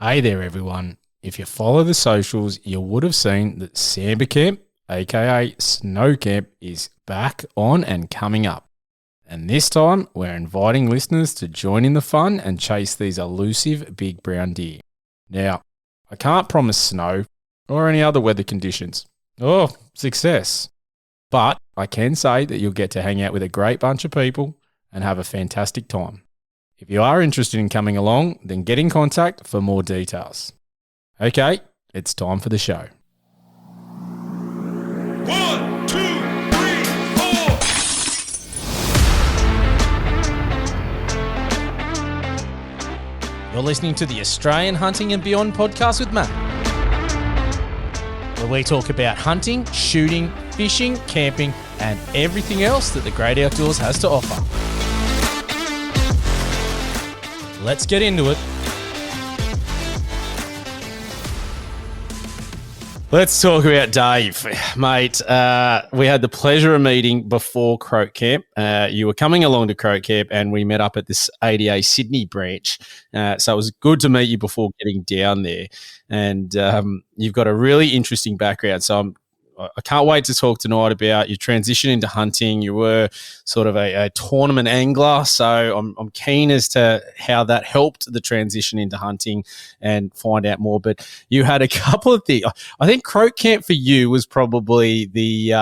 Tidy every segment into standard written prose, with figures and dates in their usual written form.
Hey there, everyone. If you follow the socials, you would have seen that Samba Camp, aka Snow Camp, is back on and coming up. And this time, we're inviting listeners to join in the fun and chase these elusive big brown deer. Now, I can't promise snow or any other weather conditions or success, but I can say that you'll get to hang out with a great bunch of people and have a fantastic time. If you are interested in coming along, then get in contact for more details. Okay, it's time for the show. 1, 2, 3, 4. You're listening to the Australian Hunting and Beyond podcast with Matt, where we talk about hunting, shooting, fishing, camping, and everything else that the great outdoors has to offer. Let's get into it. Let's talk about Dave, mate. We had the pleasure of meeting before Croak Camp. You were coming along to Croak Camp and we met up at this ADA Sydney branch. So it was good to meet you before getting down there. And you've got a really interesting background. So I can't wait to talk tonight about your transition into hunting. You were sort of a tournament angler, so I'm keen as to how that helped the transition into hunting and find out more. But you had a couple of things. I think Croak Camp for you was probably the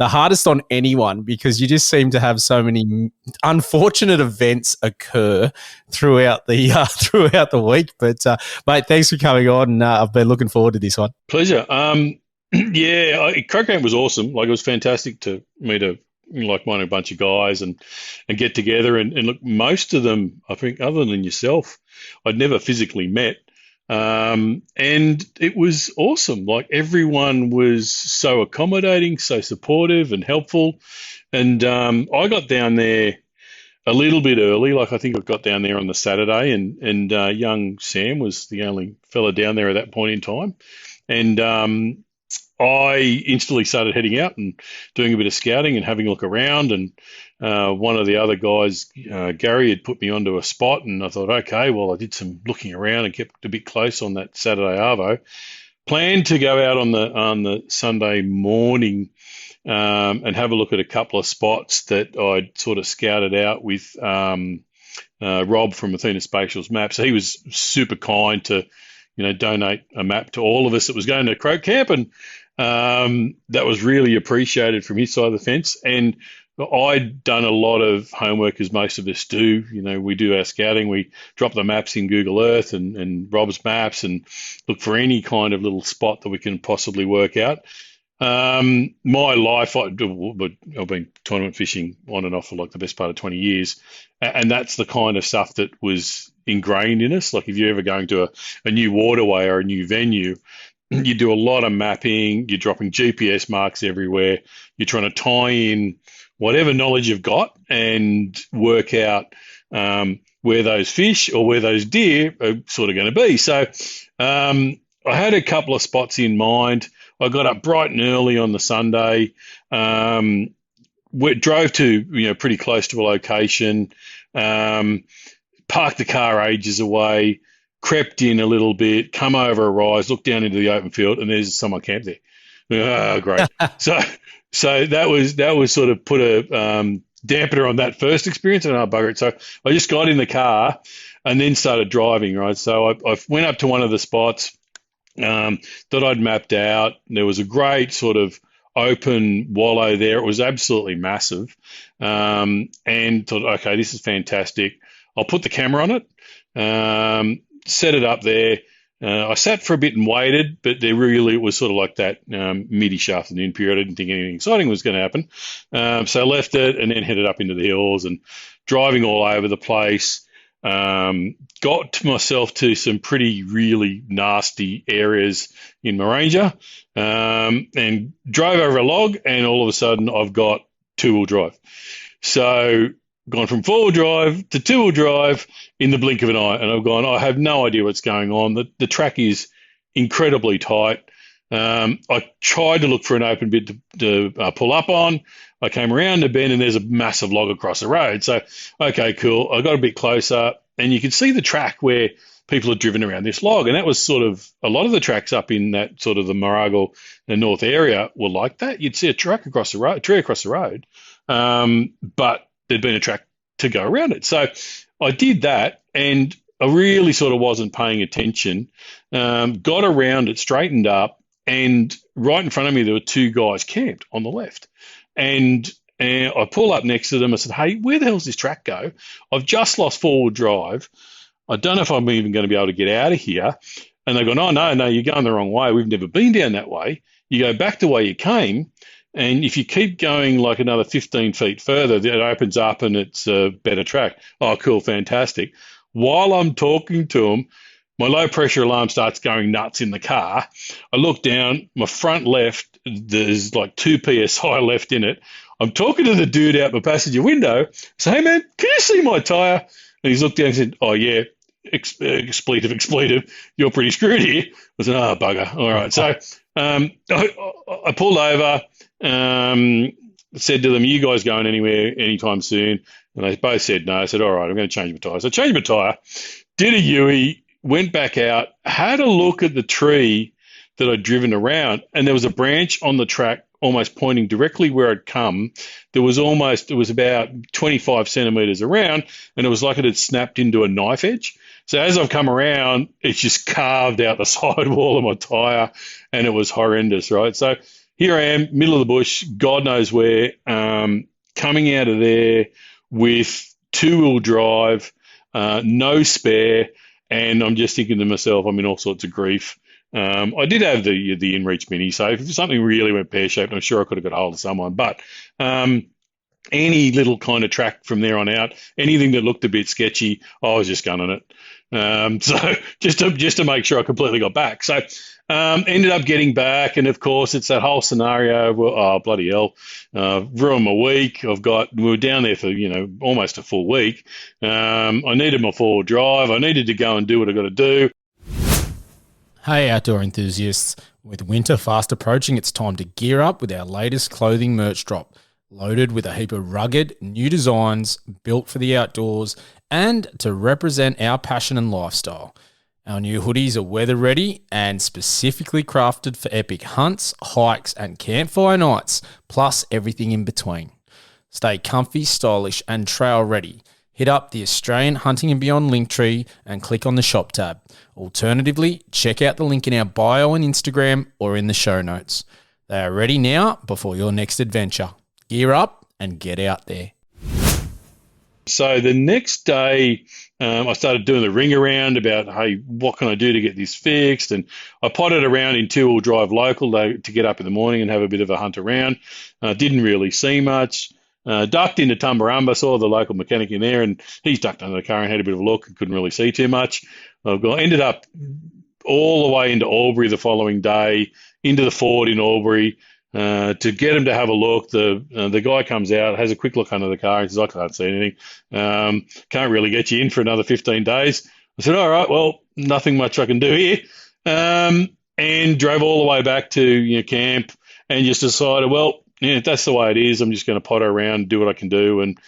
hardest on anyone because you just seem to have so many unfortunate events occur throughout the week. But mate, thanks for coming on. I've been looking forward to this one. Pleasure. Croak Camp was awesome. Like, it was fantastic to meet a bunch of guys and get together. And look, most of them, I think, other than yourself, I'd never physically met. And it was awesome. Like, everyone was so accommodating, so supportive and helpful. And I got down there a little bit early. Like, I think I got down there on the Saturday, and young Sam was the only fella down there at that point in time. And I instantly started heading out and doing a bit of scouting and having a look around. And one of the other guys, Gary, had put me onto a spot, and I thought, okay, well, I did some looking around and kept a bit close on that Saturday arvo. Planned to go out on the Sunday morning and have a look at a couple of spots that I'd sort of scouted out with Rob from Athena Spatial's Maps. He was super kind to donate a map to all of us that was going to Croak Camp, and that was really appreciated from his side of the fence. And I'd done a lot of homework, as most of us do. We do our scouting. We drop the maps in Google Earth and Rob's Maps and look for any kind of little spot that we can possibly work out. My life, I've been tournament fishing on and off for like the best part of 20 years. And that's the kind of stuff that was ingrained in us. Like, if you're ever going to a new waterway or a new venue, you do a lot of mapping, you're dropping GPS marks everywhere, you're trying to tie in whatever knowledge you've got and work out where those fish or where those deer are sort of going to be. So I had a couple of spots in mind. I got up bright and early on the Sunday, we drove to pretty close to a location, parked the car ages away, crept in a little bit, come over a rise, looked down into the open field, and there's someone camped there. Oh, great. so that was sort of put a dampener on that first experience, and bugger it. So I just got in the car and then started driving, right? So I went up to one of the spots that I'd mapped out. There was a great sort of open wallow there. It was absolutely massive. And thought, okay, this is fantastic. I'll put the camera on it. Set it up there. I sat for a bit and waited, but it was sort of like that mid-ish afternoon period. I didn't think anything exciting was going to happen. So I left it and then headed up into the hills and driving all over the place. Got myself to some really nasty areas in Marangia and drove over a log, and all of a sudden I've got two-wheel drive. So gone from four-wheel drive to two-wheel drive in the blink of an eye. And I've gone, I have no idea what's going on. The track is incredibly tight. I tried to look for an open bit to pull up on. I came around the bend and there's a massive log across the road. So, okay, cool. I got a bit closer and you can see the track where people had driven around this log. And that was sort of a lot of the tracks up in that sort of the Maragal and North area were like that. You'd see a track across the road, tree across the road, but there'd been a track to go around it. So I did that, and I really sort of wasn't paying attention. Got around it, straightened up, and right in front of me there were two guys camped on the left. And I pull up next to them. I said, "Hey, where the hell's this track go? I've just lost four-wheel drive. I don't know if I'm even going to be able to get out of here." And they go, no, you're going the wrong way. We've never been down that way. You go back the way you came, and if you keep going like another 15 feet further, it opens up and it's a better track. Oh, cool, fantastic. While I'm talking to them, my low-pressure alarm starts going nuts in the car. I look down, my front left, there's like 2 PSI left in it. I'm talking to the dude out my passenger window. So, "Hey, man, can you see my tyre?" And he's looked down and said, "Oh, yeah, expletive, you're pretty screwed here." I said, "Oh, bugger." All right. So I pulled over, said to them, "You guys going anywhere anytime soon?" And they both said no. I said, "All right, I'm going to change my tyre." So I changed my tyre, did a U-E, went back out, had a look at the tree that I'd driven around, and there was a branch on the track almost pointing directly where I'd come. It was about 25 centimetres around, and it was like it had snapped into a knife edge. So as I've come around, it's just carved out the sidewall of my tyre, and it was horrendous, right? So here I am, middle of the bush, God knows where, coming out of there with two-wheel drive, no spare, and I'm just thinking to myself, I'm in all sorts of grief. I did have the InReach Mini, so if something really went pear-shaped, I'm sure I could have got a hold of someone. But any little kind of track from there on out, anything that looked a bit sketchy, I was just gunning it. So just to make sure I completely got back. So ended up getting back, and of course it's that whole scenario. Well, oh bloody hell, ruined my week. We were down there for almost a full week. I needed my four-wheel drive. I needed to go and do what I got to do. Hey outdoor enthusiasts, with winter fast approaching, it's time to gear up with our latest clothing merch drop, loaded with a heap of rugged, new designs built for the outdoors and to represent our passion and lifestyle. Our new hoodies are weather ready and specifically crafted for epic hunts, hikes and campfire nights, plus everything in between. Stay comfy, stylish and trail ready. Hit up the Australian Hunting and Beyond Linktree and click on the shop tab. Alternatively, check out the link in our bio on Instagram or in the show notes. They are ready now before your next adventure. Gear up and get out there. So the next day, I started doing the ring around about, hey, what can I do to get this fixed? And I potted around in two-wheel drive local to get up in the morning and have a bit of a hunt around. Didn't really see much. Ducked into Tumbarumba, saw the local mechanic in there, and he's ducked under the car and had a bit of a look and couldn't really see too much. Ended up all the way into Albury the following day, into the Ford in Albury, to get him to have a look. The guy comes out, has a quick look under the car, and says, "I can't see anything. Can't really get you in for another 15 days. I said, "All right, well, nothing much I can do here." And drove all the way back to camp and just decided, well, yeah, that's the way it is. I'm just going to potter around, do what I can do, and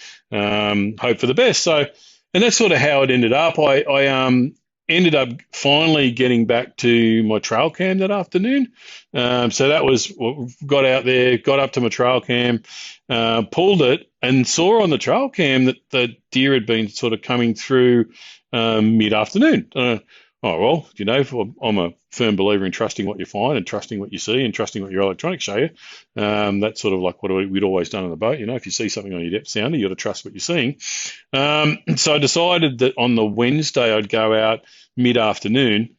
hope for the best. So, and that's sort of how it ended up. I ended up finally getting back to my trail cam that afternoon. So that was, got out there, got up to my trail cam, pulled it, and saw on the trail cam that the deer had been sort of coming through mid-afternoon. Oh, well, I'm a firm believer in trusting what you find and trusting what you see and trusting what your electronics show you. That's sort of like what we'd always done on the boat. If you see something on your depth sounder, you got to trust what you're seeing. So I decided that on the Wednesday I'd go out mid-afternoon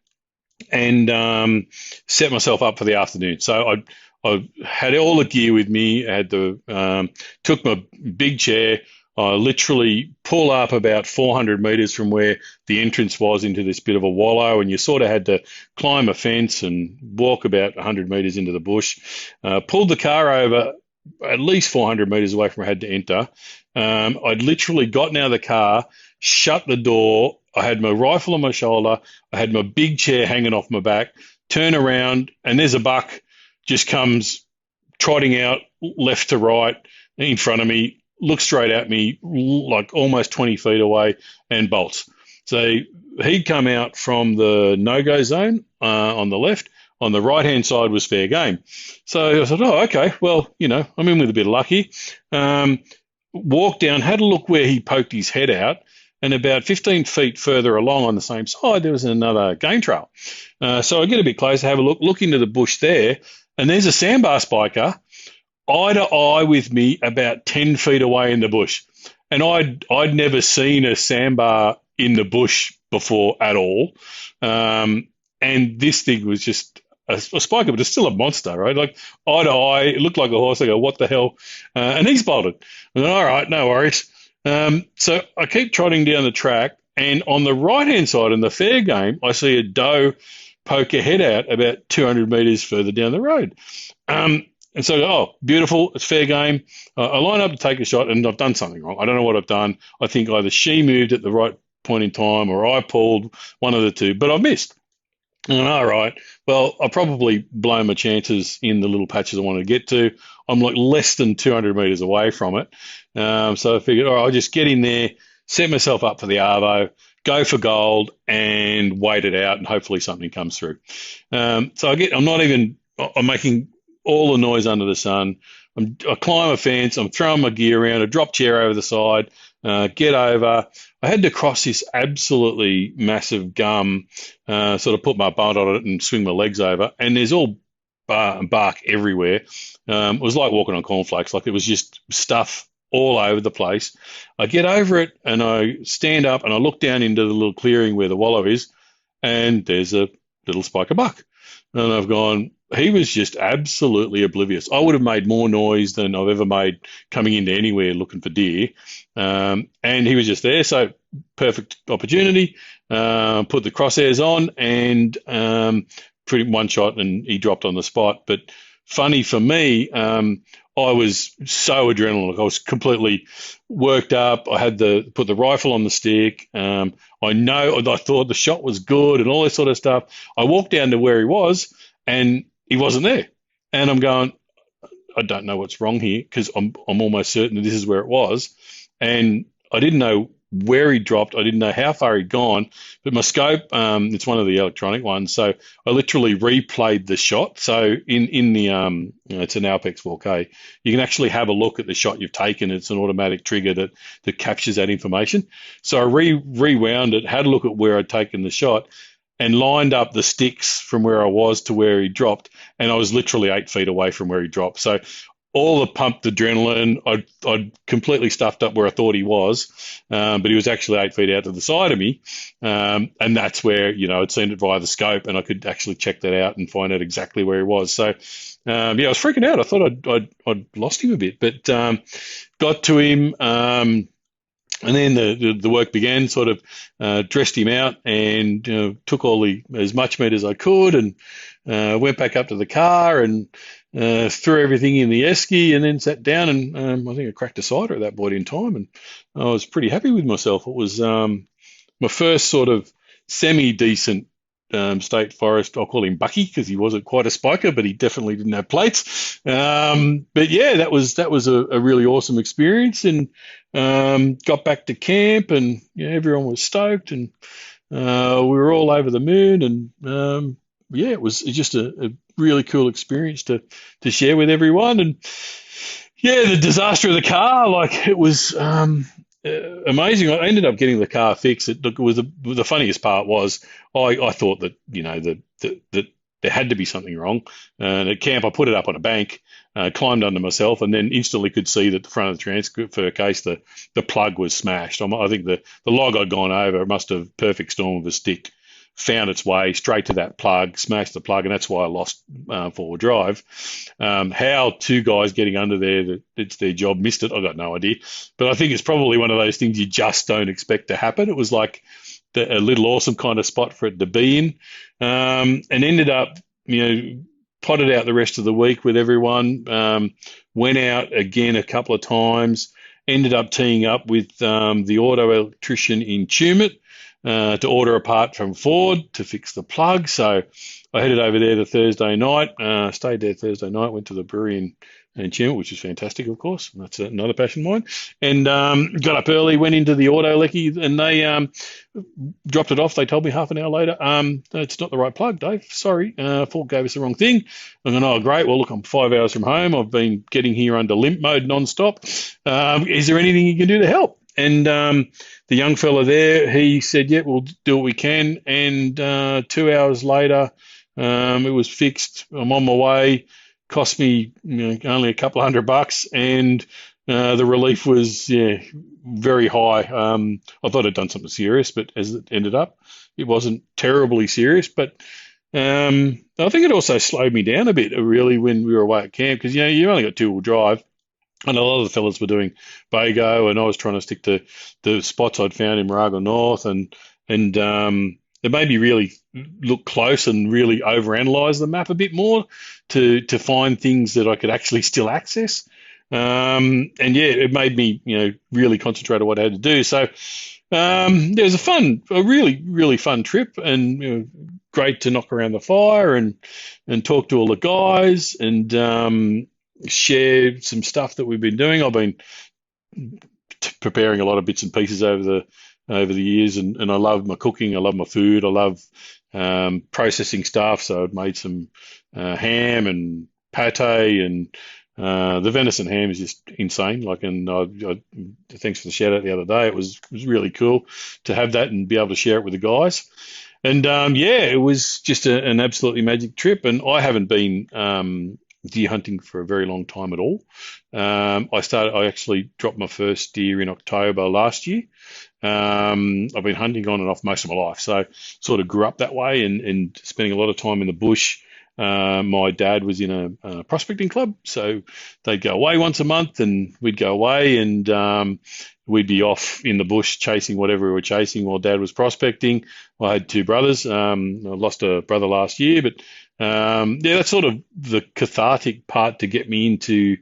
and set myself up for the afternoon. So I had all the gear with me. I had took my big chair. I literally pull up about 400 metres from where the entrance was into this bit of a wallow, and you sort of had to climb a fence and walk about 100 metres into the bush. Pulled the car over at least 400 metres away from where I had to enter. I'd literally gotten out of the car, shut the door. I had my rifle on my shoulder. I had my big chair hanging off my back. Turn around, and there's a buck just comes trotting out left to right in front of me. Looks straight at me, like almost 20 feet away, and bolts. So he'd come out from the no-go zone on the left. On the right-hand side was fair game. So I thought, oh, okay, well, I'm in with a bit of luck here. Walked down, had a look where he poked his head out, and about 15 feet further along on the same side, there was another game trail. So I get a bit closer, have a look into the bush there, and there's a sandbar spiker eye to eye with me about 10 feet away in the bush. And I'd never seen a sandbar in the bush before at all. And this thing was just a spiker, but it's still a monster, right? Like eye to eye, it looked like a horse. I go, what the hell? And he's bolted. I go, all right, no worries. So I keep trotting down the track, and on the right-hand side in the fair game, I see a doe poke her head out about 200 metres further down the road. And so, oh, beautiful, it's fair game. I line up to take a shot, and I've done something wrong. I don't know what I've done. I think either she moved at the right point in time or I pulled, one of the two, but I missed. And all right, well, I'll probably blow my chances in the little patches I want to get to. I'm like less than 200 metres away from it. So I figured, all right, I'll just get in there, set myself up for the arvo, go for gold, and wait it out, and hopefully something comes through. I'm making all the noise under the sun. I climb a fence, I'm throwing my gear around, a drop chair over the side, get over. I had to cross this absolutely massive gum, sort of put my butt on it and swing my legs over, and there's all bark everywhere. It was like walking on cornflakes, like it was just stuff all over the place. I get over it and I stand up and I look down into the little clearing where the wallow is, and there's a little spiker buck. And I've gone, he was just absolutely oblivious. I would have made more noise than I've ever made coming into anywhere looking for deer. And he was just there. So perfect opportunity. Put the crosshairs on and pretty one shot, and he dropped on the spot. But funny for me, I was so adrenaline. I was completely worked up. I had put the rifle on the stick. I thought the shot was good and all this sort of stuff. I walked down to where he was, and he wasn't there. And I'm going, I don't know what's wrong here, because I'm almost certain that this is where it was. And I didn't know where he dropped. I didn't know how far he'd gone. But my scope, it's one of the electronic ones, so I literally replayed the shot. So in the it's an Alpex 4K. You can actually have a look at the shot you've taken. It's an automatic trigger that captures that information. So I rewound it, had a look at where I'd taken the shot, and lined up the sticks from where I was to where he dropped, and I was literally 8 feet away from where he dropped. So all the pumped adrenaline, I'd completely stuffed up where I thought he was, but he was actually 8 feet out to the side of me, and that's where, I'd seen it via the scope, and I could actually check that out and find out exactly where he was. So, I was freaking out. I thought I'd lost him a bit, but got to him, and then the work began. Sort of dressed him out and took as much meat as I could, and went back up to the car and threw everything in the esky, and then sat down and I think I cracked a cider at that point in time, and I was pretty happy with myself. It was my first sort of semi-decent state forest. I'll call him Bucky because he wasn't quite a spiker, but he definitely didn't have plates. But yeah, that was a really awesome experience, and got back to camp, and everyone was stoked, and we were all over the moon, and it was just a really cool experience to share with everyone. And the disaster of the car, like it was amazing. I ended up getting the car fixed. The funniest part was I thought that that there had to be something wrong. And at camp, I put it up on a bank, climbed under myself, and then instantly could see that the front of the transfer case, the plug was smashed. I think the log I'd gone over, it must have perfect storm of a stick, found its way straight to that plug, smashed the plug, and that's why I lost forward drive. How two guys getting under there, that it's their job, missed it, I got no idea. But I think it's probably one of those things you just don't expect to happen. It was like a little awesome kind of spot for it to be in, and ended up, potted out the rest of the week with everyone, went out again a couple of times, ended up teeing up with the auto electrician in Tumut, to order a part from Ford to fix the plug. So I headed over there the Thursday night, stayed there Thursday night, went to the brewery enchantment, which is fantastic, of course. That's another passion of mine. And got up early, went into the auto lecky, and they dropped it off. They told me half an hour later, it's not the right plug, Dave. Sorry, Ford gave us the wrong thing. I'm going, oh, great. Well, look, I'm 5 hours from home. I've been getting here under limp mode nonstop. Is there anything you can do to help? And the young fella there, he said, yeah, we'll do what we can. And 2 hours later, it was fixed. I'm on my way. Cost me only a couple of $100, and the relief was very high. I thought I'd done something serious, but as it ended up, it wasn't terribly serious. But I think it also slowed me down a bit, really, when we were away at camp, because you only got two-wheel drive. And a lot of the fellas were doing Bago, and I was trying to stick to the spots I'd found in Moraga North, and it made me really look close and really overanalyze the map a bit more to find things that I could actually still access. And it made me really concentrate on what I had to do. So it was a really, really fun trip, and great to knock around the fire and talk to all the guys and share some stuff that we've been doing. I've been preparing a lot of bits and pieces over the years, and I love my cooking. I love my food. I love processing stuff. So I've made some ham and pate, and the venison ham is just insane. I thanks for the shout out the other day. It was really cool to have that and be able to share it with the guys. And it was just an absolutely magic trip. And I haven't been deer hunting for a very long time at all. I actually dropped my first deer in October last year. I've been hunting on and off most of my life, so sort of grew up that way and spending a lot of time in the bush. My dad was in a prospecting club, so they'd go away once a month, and we'd go away, and we'd be off in the bush chasing whatever we were chasing while Dad was prospecting. I had two brothers. I lost a brother last year, but that's sort of the cathartic part to get me into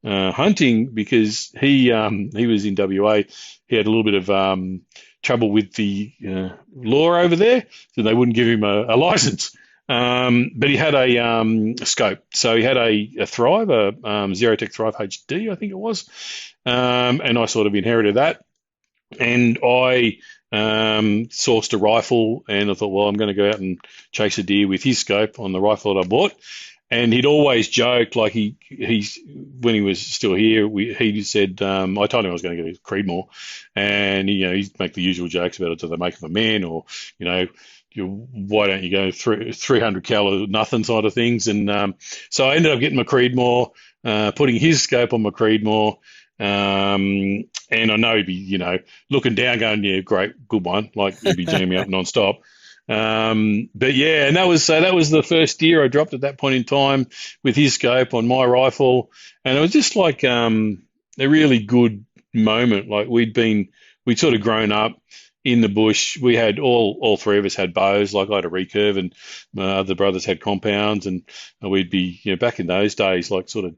hunting, because he was in WA. He had a little bit of trouble with the law over there, so they wouldn't give him a license. But he had a scope. So he had a Thrive, a Zerotech Thrive HD, I think it was. And I sort of inherited that. And I sourced a rifle, and I thought, well, I'm going to go out and chase a deer with his scope on the rifle that I bought. And he'd always joked, like he's when he was still here, he said, I told him I was going to get a Creedmoor, and he'd make the usual jokes about it. Do they make him a man, or why don't you go 300 cal nothing side of things? And so I ended up getting my Creedmoor, putting his scope on my Creedmoor. And I know he'd be, looking down, going, yeah, great, good one. Like he'd be jamming up nonstop. But yeah, and that was the first deer I dropped at that point in time with his scope on my rifle, and it was just like a really good moment. Like we'd sort of grown up in the bush. We had all three of us had bows. Like I had a recurve, and my other brothers had compounds, and we'd be back in those days, like sort of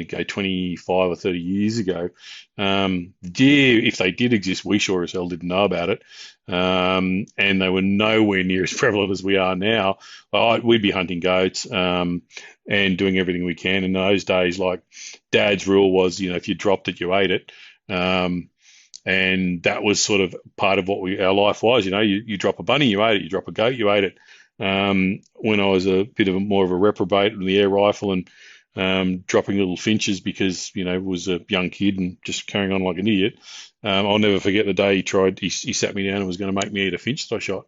go 25 or 30 years ago. Deer, if they did exist, we sure as hell didn't know about it. And they were nowhere near as prevalent as we are now. We'd be hunting goats and doing everything we can. In those days, like Dad's rule was, if you dropped it, you ate it. And that was sort of part of what our life was. You drop a bunny, you ate it. You drop a goat, you ate it. When I was a bit more of a reprobate with the air rifle and dropping little finches because, was a young kid and just carrying on like an idiot. I'll never forget the day he sat me down and was going to make me eat a finch that I shot.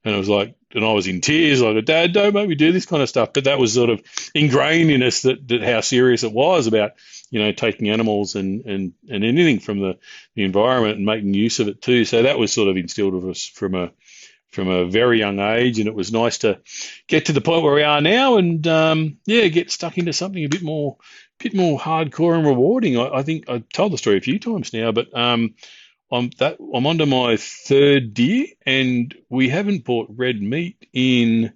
And I was in tears, like, Dad, don't make me do this kind of stuff. But that was sort of ingrained in us that how serious it was about, taking animals and anything from the environment and making use of it too. So that was sort of instilled with us from a very young age. And it was nice to get to the point where we are now and, get stuck into something a bit more hardcore and rewarding. I think I've told the story a few times now, but I'm onto my third deer, and we haven't bought red meat in,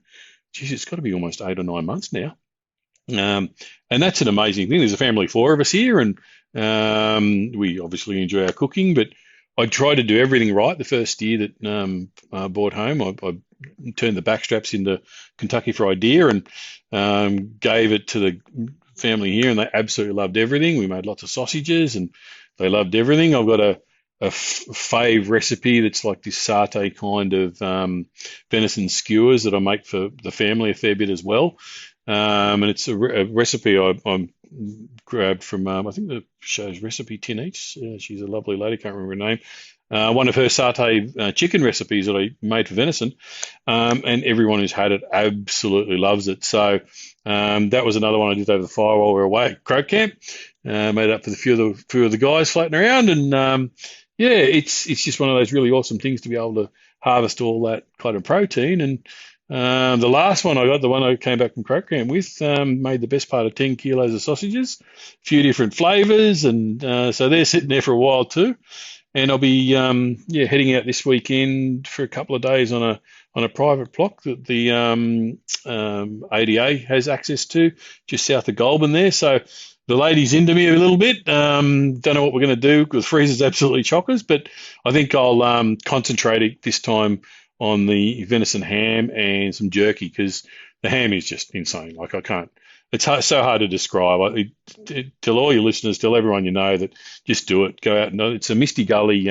it's got to be almost 8 or 9 months now. And that's an amazing thing. There's a family of 4 of us here, and we obviously enjoy our cooking, but I tried to do everything right. The first deer that I brought home, I turned the backstraps into Kentucky Fried Deer and gave it to the family here, and they absolutely loved everything. We made lots of sausages, and they loved everything. I've got a fave recipe that's like this satay kind of venison skewers that I make for the family a fair bit as well. And it's a recipe I grabbed from, I think the show's Recipe Tin Eats. She's a lovely lady, can't remember her name. One of her satay chicken recipes that I made for venison, and everyone who's had it absolutely loves it. So that was another one I did over the fire while we were away at Croak Camp. Made it up for the few of the guys floating around, and yeah, it's just one of those really awesome things to be able to harvest all that kind of protein. And the last one I got, the one I came back from Croak Camp with, made the best part of 10 kilos of sausages, a few different flavors, and so they're sitting there for a while too. And I'll be heading out this weekend for a couple of days on a private block that the ADA has access to, just south of Goulburn there. So the lady's into me a little bit. Don't know what we're going to do because the freezer's absolutely chockers, but I think I'll concentrate this time on the venison ham and some jerky, because the ham is just insane. Like, I can't. It's so hard to describe. Tell all your listeners, tell everyone you know, that just do it. Go out and it's a Misty Gully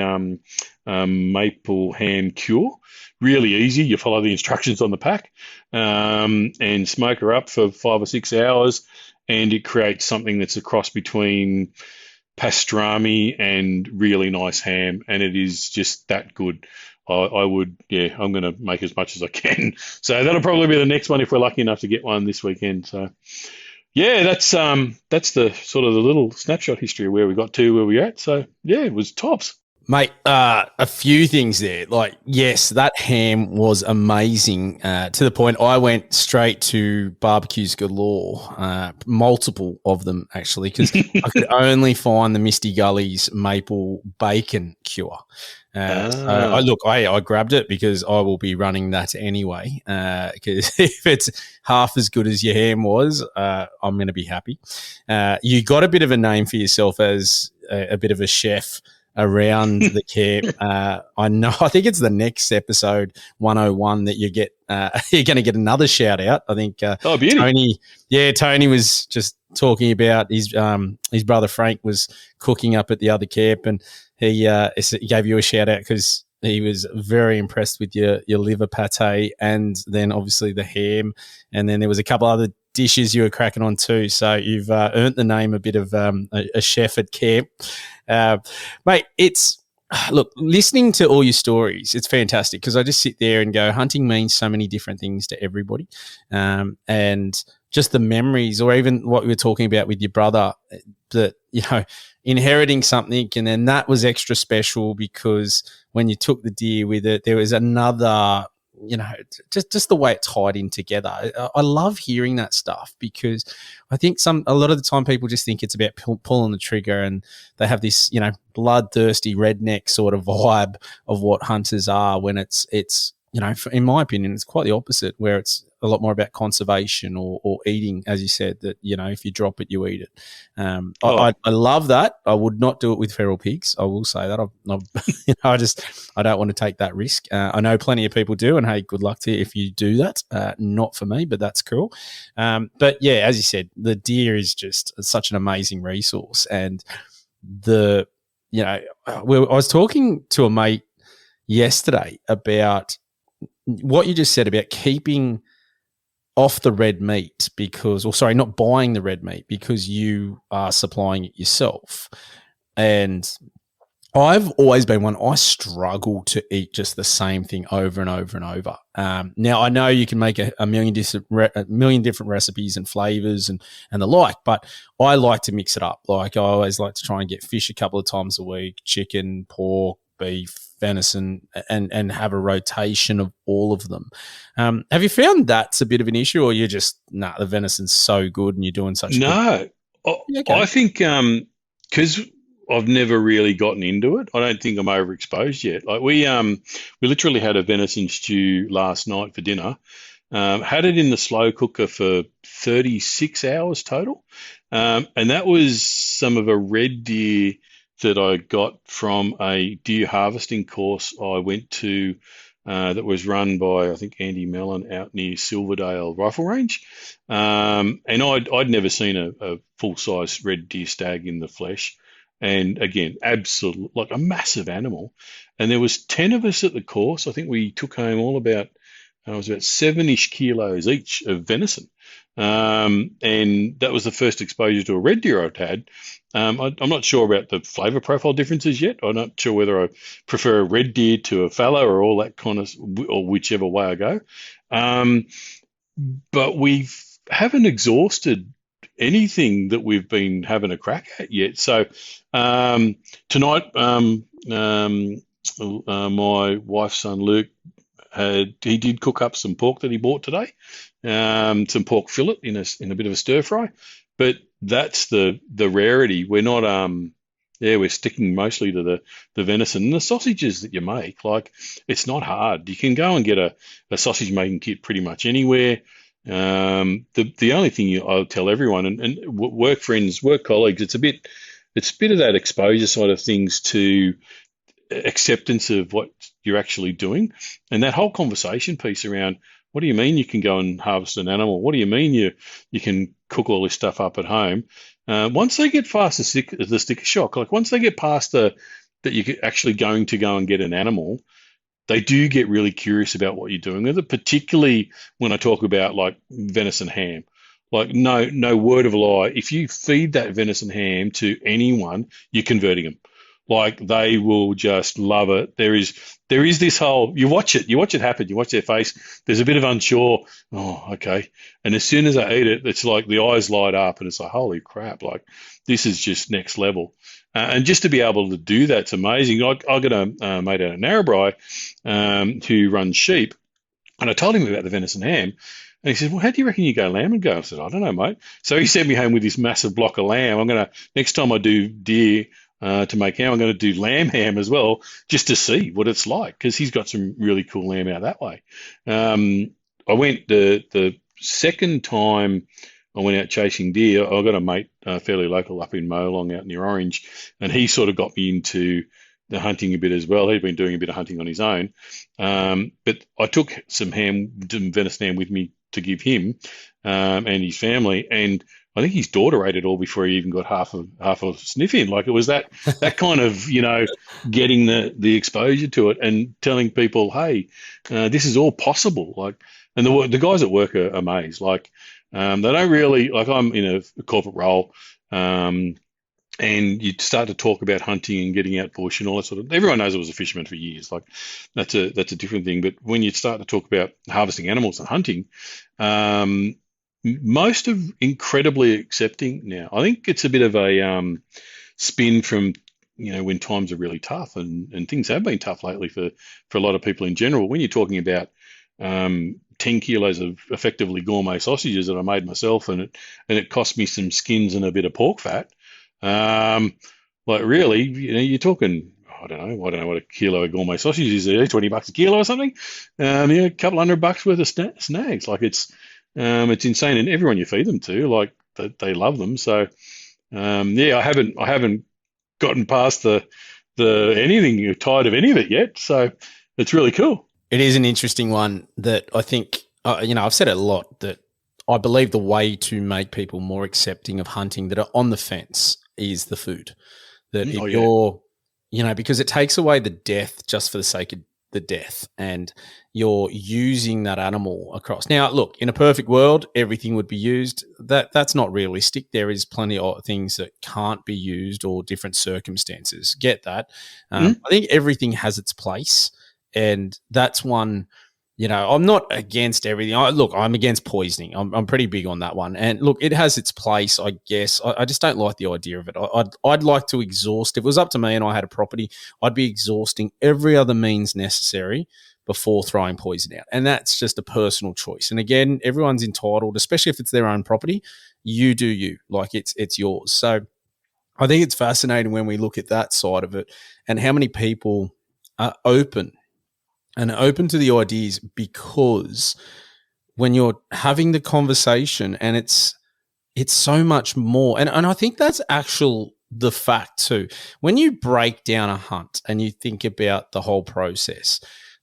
maple ham cure. Really easy. You follow the instructions on the pack, and smoke her up for 5 or 6 hours, and it creates something that's a cross between pastrami and really nice ham, and it is just that good. I'm going to make as much as I can. So that'll probably be the next one if we're lucky enough to get one this weekend. So, yeah, that's the sort of the little snapshot history of where we got to, where we're at. So, yeah, it was tops. Mate, a few things there. Like, yes, that ham was amazing, to the point I went straight to barbecues galore, multiple of them actually, because I could only find the Misty Gully's maple bacon cure. So I grabbed it because I will be running that anyway, because if it's half as good as your ham was, I'm going to be happy. You got a bit of a name for yourself as a bit of a chef around the camp. I think it's the next episode 101 that you get. You're going to get another shout out. I think Tony was just talking about his brother Frank was cooking up at the other camp, and he gave you a shout out because he was very impressed with your liver pate, and then obviously the ham, and then there was a couple other dishes you were cracking on too. So you've earned the name a bit of a chef at camp. Mate, look, listening to all your stories, it's fantastic, because I just sit there and go, hunting means so many different things to everybody. And just the memories, or even what we were talking about with your brother, that, inheriting something, and then that was extra special because when you took the deer with it, there was another, just the way it tied in together. I love hearing that stuff, because I think a lot of the time people just think it's about pulling the trigger, and they have this, bloodthirsty redneck sort of vibe of what hunters are, when it's in my opinion, it's quite the opposite, where it's a lot more about conservation or eating, as you said, that, if you drop it, you eat it. I love that. I would not do it with feral pigs. I will say that. I don't want to take that risk. I know plenty of people do, and hey, good luck to you if you do that. Not for me, but that's cool. But yeah, as you said, the deer is just such an amazing resource. And I was talking to a mate yesterday about what you just said about keeping off the red meat, not buying the red meat because you are supplying it yourself. And I've always been one, I struggle to eat just the same thing over and over and over. Now I know you can make a million different recipes and flavors and the like, but I like to mix it up. Like, I always like to try and get fish a couple of times a week, chicken, pork, beef, venison, and have a rotation of all of them. Have you found that's a bit of an issue, or you're just, the venison's so good and you're doing such good? I think because I've never really gotten into it, I don't think I'm overexposed yet. Like, we literally had a venison stew last night for dinner. Had it in the slow cooker for 36 hours total, and that was some of a red deer that I got from a deer harvesting course I went to that was run by, I think, Andy Mellon out near Silverdale Rifle Range. And I'd never seen a full-size red deer stag in the flesh. And again, absolute, like a massive animal. And there was 10 of us at the course. I think we took home all about, it was about 7-ish kilos each of venison. And that was the first exposure to a red deer I'd had. I'm not sure about the flavour profile differences yet. I'm not sure whether I prefer a red deer to a fallow or all that kind of, or whichever way I go. But we haven't exhausted anything that we've been having a crack at yet. So tonight, my wife's son Luke he did cook up some pork that he bought today, some pork fillet in a bit of a stir fry. But that's the rarity. We're not we're sticking mostly to the venison and the sausages that you make. Like, it's not hard. You can go and get a sausage making kit pretty much anywhere. The only thing I'll tell everyone and work friends, work colleagues, it's a bit of that exposure side of things to acceptance of what you're actually doing, and that whole conversation piece around what do you mean you can go and harvest an animal? What do you mean you can cook all this stuff up at home? Once they get past the sticker shock, like once they get past that you're actually going to go and get an animal, they do get really curious about what you're doing with it, particularly when I talk about like venison ham. Like, no word of a lie, if you feed that venison ham to anyone, you're converting them. Like, they will just love it. There is this whole, you watch it happen, you watch their face. There's a bit of unsure, oh, okay. And as soon as I eat it, it's like the eyes light up and it's like, holy crap, like this is just next level. And just to be able to do that's amazing. I got a mate out of Narrabri who runs sheep, and I told him about the venison ham. And he said, well, how do you reckon you go lamb and go? I said, I don't know, mate. So he sent me home with this massive block of lamb. Next time I do deer, to make ham, I'm going to do lamb ham as well, just to see what it's like, because he's got some really cool lamb out that way. I went the second time I went out chasing deer. I got a mate fairly local up in Molong out near Orange, and he sort of got me into the hunting a bit as well. He'd been doing a bit of hunting on his own, but I took some venison ham with me to give him and his family, and I think his daughter ate it all before he even got half a sniff in. Like, it was that kind of, getting the exposure to it and telling people, hey, this is all possible. Like, and the guys at work are amazed. Like, they don't really, like, I'm in a corporate role, and you start to talk about hunting and getting out bush and all that sort of. Everyone knows I was a fisherman for years. Like, that's a different thing. But when you start to talk about harvesting animals and hunting, most are incredibly accepting now. I think it's a bit of a spin from, when times are really tough, and things have been tough lately for a lot of people in general. When you're talking about 10 kilos of effectively gourmet sausages that I made myself, and it cost me some skins and a bit of pork fat, like, really, you're talking, I don't know what a kilo of gourmet sausage is, $20 a kilo or something. A couple $100 worth of snags. Like, it's insane, and everyone you feed them to, like, they love them. So, I haven't gotten past the anything. You're tired of any of it yet. So it's really cool. It is an interesting one that I think, I've said it a lot, that I believe the way to make people more accepting of hunting that are on the fence is the food. That if you're, because it takes away the death just for the sake of the death, and you're using that animal across. Now, look, in a perfect world, everything would be used. That's not realistic. There is plenty of things that can't be used, or different circumstances. Get that. I think everything has its place, and that's one. I'm not against everything. I'm against poisoning. I'm pretty big on that one. And look, it has its place, I guess. I just don't like the idea of it. I'd like to exhaust. If it was up to me and I had a property, I'd be exhausting every other means necessary before throwing poison out. And that's just a personal choice. And again, everyone's entitled, especially if it's their own property. You do you. Like, it's yours. So I think it's fascinating when we look at that side of it, and how many people are open to the ideas, because when you're having the conversation, and it's so much more. And I think that's the fact too. When you break down a hunt and you think about the whole process,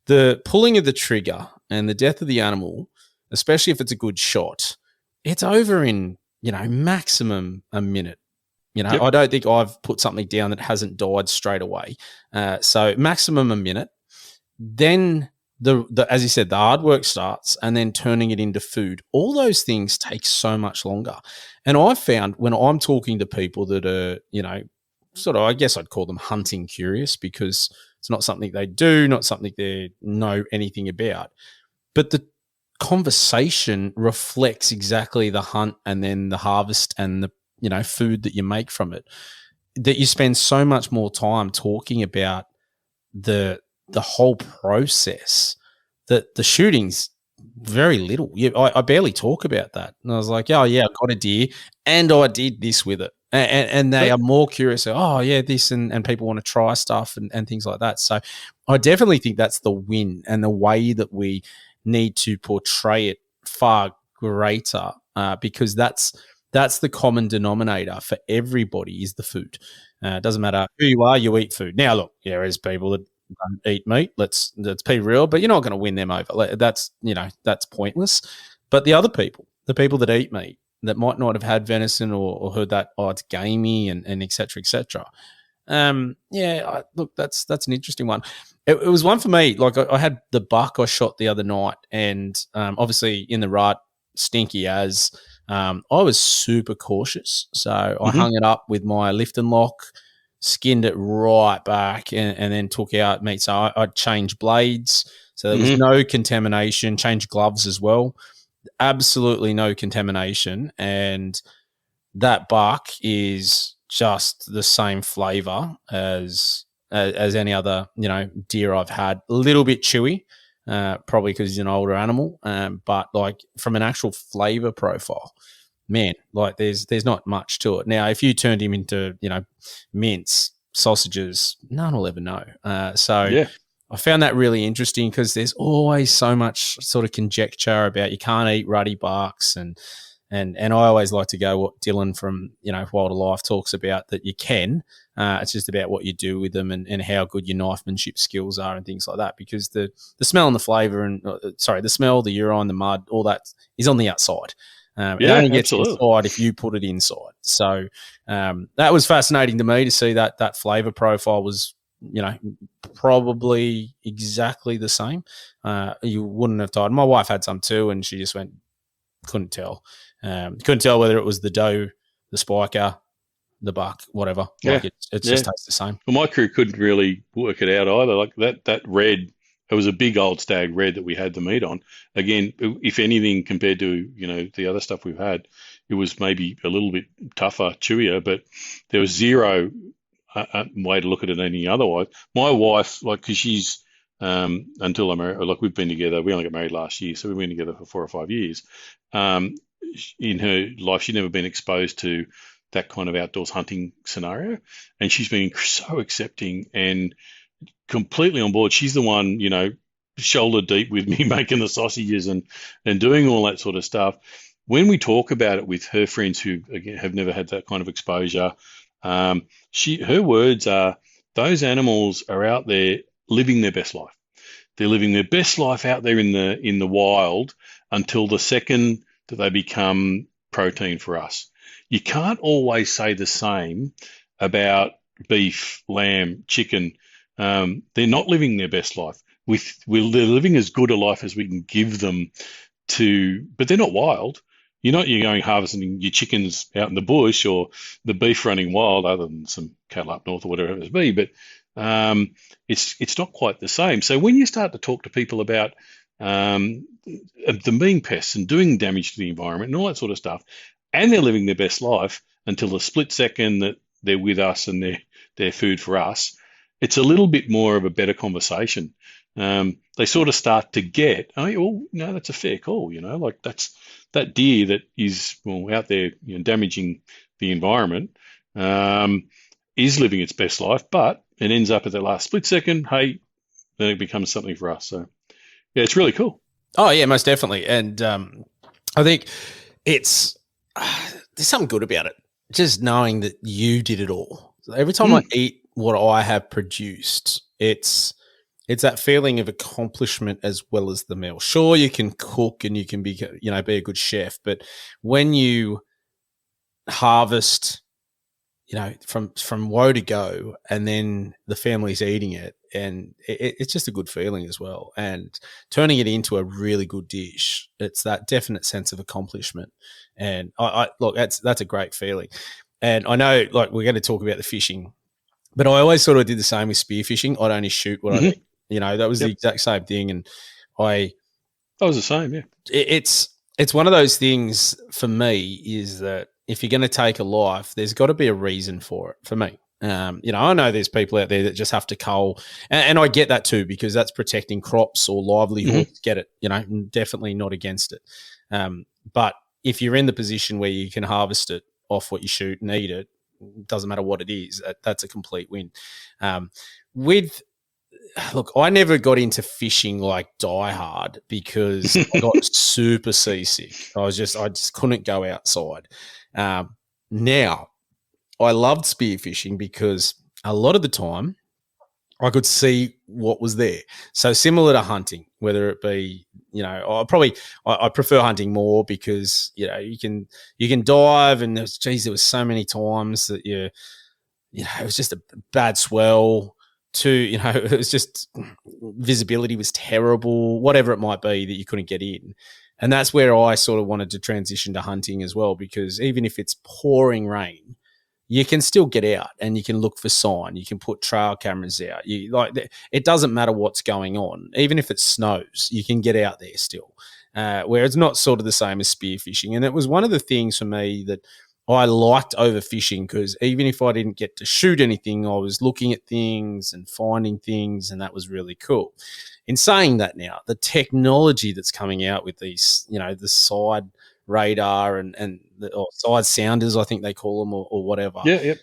the pulling of the trigger and the death of the animal, especially if it's a good shot, it's over in, maximum a minute. Yep. I don't think I've put something down that hasn't died straight away. So maximum a minute. Then the as you said, the hard work starts, and then turning it into food. All those things take so much longer. And I've found when I'm talking to people that are, sort of, I guess I'd call them hunting curious, because it's not something they do, not something they know anything about. But the conversation reflects exactly the hunt and then the harvest and the, food that you make from it, that you spend so much more time talking about the whole process that the shooting's very little. I barely talk about that. And I was like, oh yeah, I got a deer and I did this with it. And they are more curious. Oh yeah, this and people want to try stuff and things like that. So I definitely think that's the win, and the way that we need to portray it far greater, because that's the common denominator for everybody is the food. It doesn't matter who you are, you eat food. Now look, there's people that don't eat meat. Let's be real, but you're not going to win them over. That's pointless. But the other people, the people that eat meat, that might not have had venison or heard that, it's gamey and et cetera, et cetera. Look, that's an interesting one. It was one for me. Like I had the buck I shot the other night, and obviously in the rut, stinky as. I was super cautious, so I hung it up with my lift and lock, skinned it right back, and then took out meat. So I changed blades, so there was no contamination. Changed gloves as well. Absolutely no contamination, and that buck is just the same flavor as any other deer I've had. A little bit chewy, probably because he's an older animal, but like from an actual flavor profile, man, like there's not much to it. Now, if you turned him into mince, sausages, none will ever know. I found that really interesting, because there's always so much sort of conjecture about you can't eat ruddy bucks, and I always like to go what Dylan from Wild Life talks about, that you can. It's just about what you do with them and how good your knifemanship skills are and things like that, because the smell and the flavour and the smell, the urine, the mud, all that is on the outside. It only gets inside if you put it inside. So that was fascinating to me to see that flavour profile was probably exactly the same. You wouldn't have told. My wife had some too, and she just couldn't tell. Couldn't tell whether it was the doe, the spiker, the buck, whatever. Like it just tastes the same. Well, my crew couldn't really work it out either. Like that red, it was a big old stag red that we had the meat on. Again, if anything, compared to the other stuff we've had, it was maybe a little bit tougher, chewier, but there was zero way to look at it any otherwise. My wife, because she's until I married, we've been together. We only got married last year, so we've been together for 4 or 5 years. In her life, she'd never been exposed to that kind of outdoors hunting scenario, and she's been so accepting and completely on board. She's the one, shoulder deep with me making the sausages and doing all that sort of stuff. When we talk about it with her friends who again have never had that kind of exposure, her words are, those animals are out there living their best life. They're living their best life out there in the wild until the second that they become protein for us. You can't always say the same about beef, lamb, chicken. They're not living their best life. They're living as good a life as we can give them but they're not wild. You're going harvesting your chickens out in the bush or the beef running wild, other than some cattle up north or whatever it may be. But it's not quite the same. So when you start to talk to people about them being pests and doing damage to the environment and all that sort of stuff, and they're living their best life until the split second that they're with us and they're food for us, it's a little bit more of a better conversation. They sort of start to get, that's a fair call, like that's that deer that is out there damaging the environment, is living its best life, but it ends up at the last split second, then it becomes something for us. So yeah, it's really cool. Oh yeah, most definitely. And I think there's something good about it, just knowing that you did it all. So every time I eat what I have produced, it's it's that feeling of accomplishment as well as the meal. Sure, you can cook and you can be, be a good chef, but when you harvest, from woe to go, and then the family's eating it, and it's just a good feeling as well. And turning it into a really good dish, it's that definite sense of accomplishment. And I look, that's a great feeling. And I know, like, we're going to talk about the fishing, but I always sort of did the same with spearfishing. I'd only shoot what I'd eat. That was the Yep. exact same thing. And I was the same, yeah. it's one of those things for me, is that if you're going to take a life, there's got to be a reason for it. For me, I know there's people out there that just have to cull, and I get that too, because that's protecting crops or livelihoods. Get it? Definitely not against it. But if you're in the position where you can harvest it off what you shoot and eat it, doesn't matter what it is, that's a complete win. Look, I never got into fishing like die hard because I got super seasick. I just couldn't go outside. Now, I loved spearfishing because a lot of the time I could see what was there. So similar to hunting, whether it be, I prefer hunting more because, you can dive, and there was so many times that it was just a bad swell. It was just visibility was terrible, whatever it might be, that you couldn't get in. And that's where I sort of wanted to transition to hunting as well, because even if it's pouring rain, you can still get out and you can look for sign. You can put trail cameras out. It doesn't matter what's going on. Even if it snows, you can get out there still, where it's not sort of the same as spearfishing. And it was one of the things for me that I liked overfishing, because even if I didn't get to shoot anything, I was looking at things and finding things, and that was really cool. In saying that, now the technology that's coming out with these, the side radar or side sounders, I think they call them, or whatever. Yeah.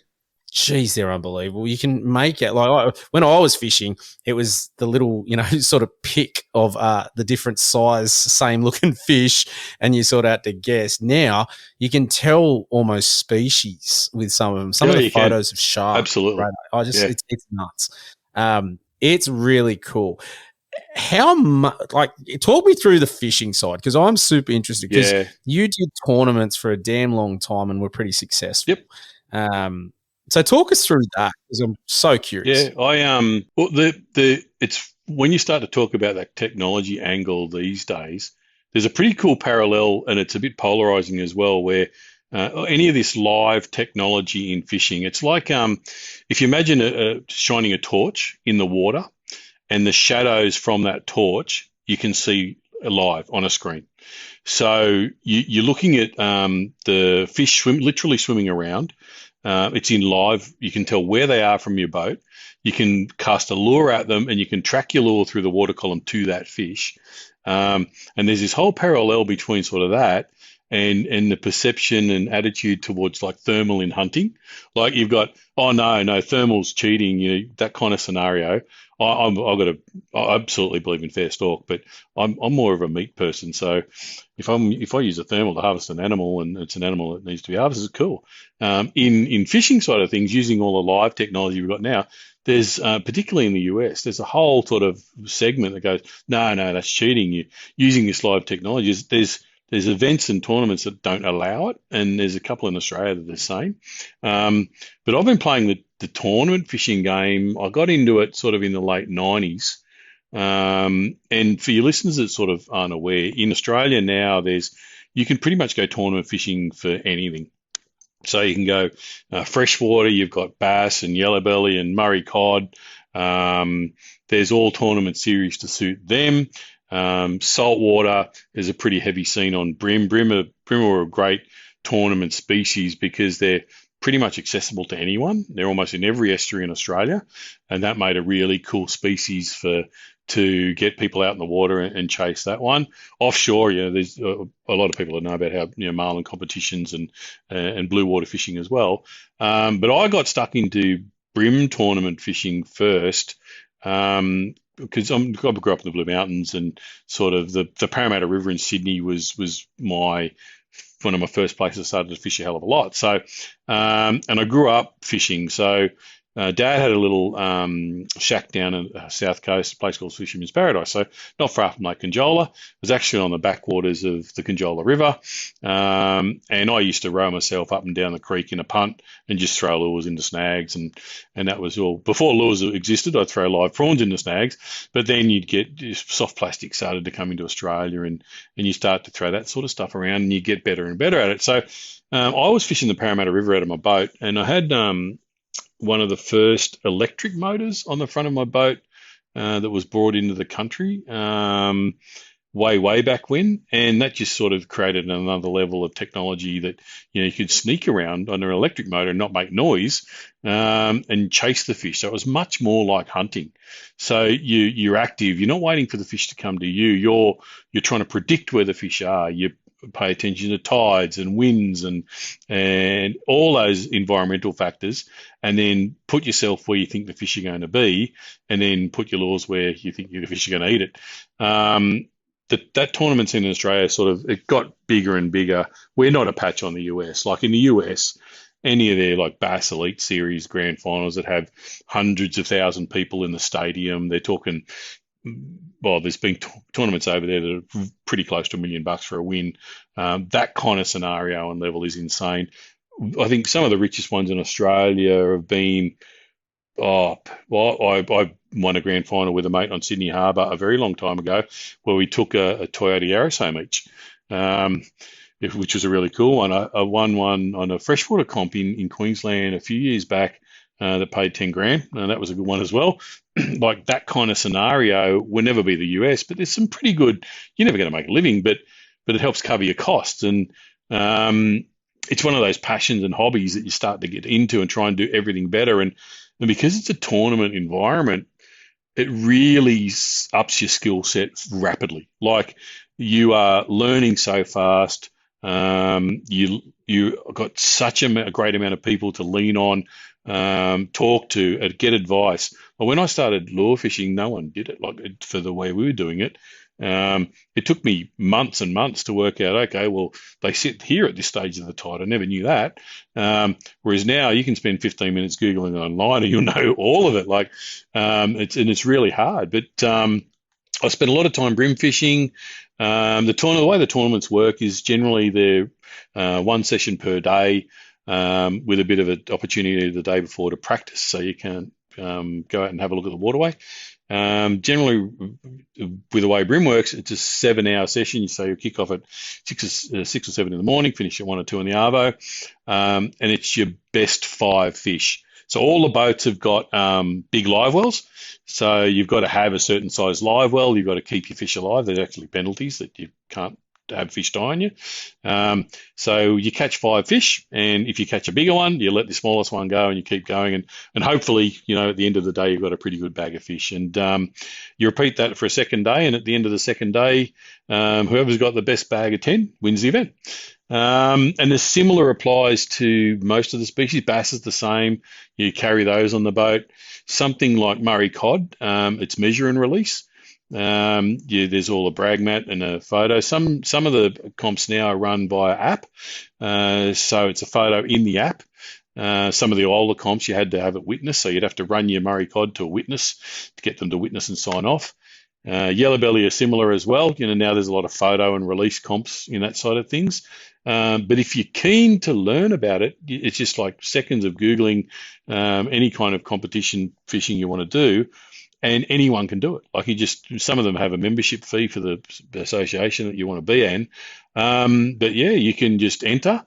Geez, they're unbelievable. You can make it when I was fishing, it was the little, sort of pick of the different size, same looking fish, and you sort of had to guess. Now you can tell almost species with some of them. Some of the photos of sharks. Absolutely. Right? It's nuts. It's really cool. How much, talk me through the fishing side, because I'm super interested, because you did tournaments for a damn long time and were pretty successful. Yep. So talk us through that, because I'm so curious. Yeah, it's when you start to talk about that technology angle these days, there's a pretty cool parallel, and it's a bit polarizing as well, where any of this live technology in fishing, it's like if you imagine shining a torch in the water, and the shadows from that torch you can see live on a screen. So you're looking at the fish literally swimming around. It's in live. You can tell where they are from your boat. You can cast a lure at them, and you can track your lure through the water column to that fish. And there's this whole parallel between sort of that and the perception and attitude towards like thermal in hunting. Like you've got, oh no, thermal's cheating, that kind of scenario. I absolutely believe in fair stalk, but I'm more of a meat person. So if I use a thermal to harvest an animal, and it's an animal that needs to be harvested, it's cool. In fishing side of things, using all the live technology we've got now, there's particularly in the US, there's a whole sort of segment that goes, no, that's cheating. You're using this live technology. There's events and tournaments that don't allow it, and there's a couple in Australia that are the same. But I've been playing the tournament fishing game. I got into it sort of in the late 90s. And for your listeners that sort of aren't aware, in Australia now, you can pretty much go tournament fishing for anything. So you can go freshwater, you've got bass and yellow belly and Murray cod. There's all tournament series to suit them. Saltwater, there's a pretty heavy scene on brim. Brim are a great tournament species because they're pretty much accessible to anyone. They're almost in every estuary in Australia, and that made a really cool species to get people out in the water and chase that one. Offshore, there's a lot of people that know about how marlin competitions and blue water fishing as well. But I got stuck into brim tournament fishing first. Because I grew up in the Blue Mountains, and sort of the Parramatta River in Sydney was one of my first places I started to fish a hell of a lot. So, and I grew up fishing. So Dad had a little shack down in the south coast, a place called Fisherman's Paradise, so not far from Lake Conjola. It was actually on the backwaters of the Conjola River, and I used to row myself up and down the creek in a punt and just throw lures into snags, and that was all. Before lures existed, I'd throw live prawns into snags, but then you'd get soft plastic started to come into Australia, and you start to throw that sort of stuff around, and you get better and better at it. So I was fishing the Parramatta River out of my boat, and I had one of the first electric motors on the front of my boat that was brought into the country way back when, and that just sort of created another level of technology that you could sneak around on an electric motor and not make noise and chase the fish. So it was much more like hunting. So you're active. You're not waiting for the fish to come to you. You're trying to predict where the fish are. You pay attention to tides and winds and all those environmental factors, and then put yourself where you think the fish are going to be, and then put your lures where you think the fish are going to eat it. That tournament scene in Australia it got bigger and bigger. We're not a patch on the US. Like in the US, any of their like Bass Elite Series grand finals that have hundreds of thousand people in the stadium, they're talking. Well, there's been tournaments over there that are pretty close to $1 million for a win. That kind of scenario and level is insane. I think some of the richest ones in Australia have been. I won a grand final with a mate on Sydney Harbour a very long time ago, where we took a Toyota Yaris each, which was a really cool one. I won one on a freshwater comp in Queensland a few years back that paid 10 grand, and that was a good one as well. Like that kind of scenario will never be the US, but there's some pretty good. You're never going to make a living, but it helps cover your costs, and it's one of those passions and hobbies that you start to get into and try and do everything better. And because it's a tournament environment, it really ups your skill set rapidly. Like you are learning so fast. You got such a great amount of people to lean on, talk to, get advice. Well, when I started lure fishing, no one did it like for the way we were doing it. It took me months and months to work out, okay, well, they sit here at this stage of the tide. I never knew that. Whereas now you can spend 15 minutes Googling online and you'll know all of it. Like, it's really hard. But I spent a lot of time brim fishing. The way the tournaments work is generally they're one session per day with a bit of an opportunity the day before to practice, so you can go out and have a look at the waterway. Generally, with the way brim works, it's a 7-hour session. So you kick off at 6 or 7 in the morning, finish at 1 or 2 in the arvo, and it's your best 5 fish. So all the boats have got big live wells. So you've got to have a certain size live well. You've got to keep your fish alive. There's actually penalties that you can't have fish die on you. So you catch 5 fish, and if you catch a bigger one, you let the smallest one go and you keep going. And hopefully, at the end of the day, you've got a pretty good bag of fish. And you repeat that for a second day. And at the end of the second day, whoever's got the best bag of 10 wins the event. And the similar applies to most of the species. Bass is the same. You carry those on the boat. Something like Murray cod, it's measure and release. There's all a brag mat and a photo. Some of the comps now are run by app, so it's a photo in the app. Some of the older comps you had to have it witnessed, so you'd have to run your Murray cod to a witness to get them to witness and sign off. Yellow belly are similar as well. Now there's a lot of photo and release comps in that side of things. But if you're keen to learn about it, it's just like seconds of Googling any kind of competition fishing you want to do, and anyone can do it. Like some of them have a membership fee for the association that you want to be in. But yeah, you can just enter.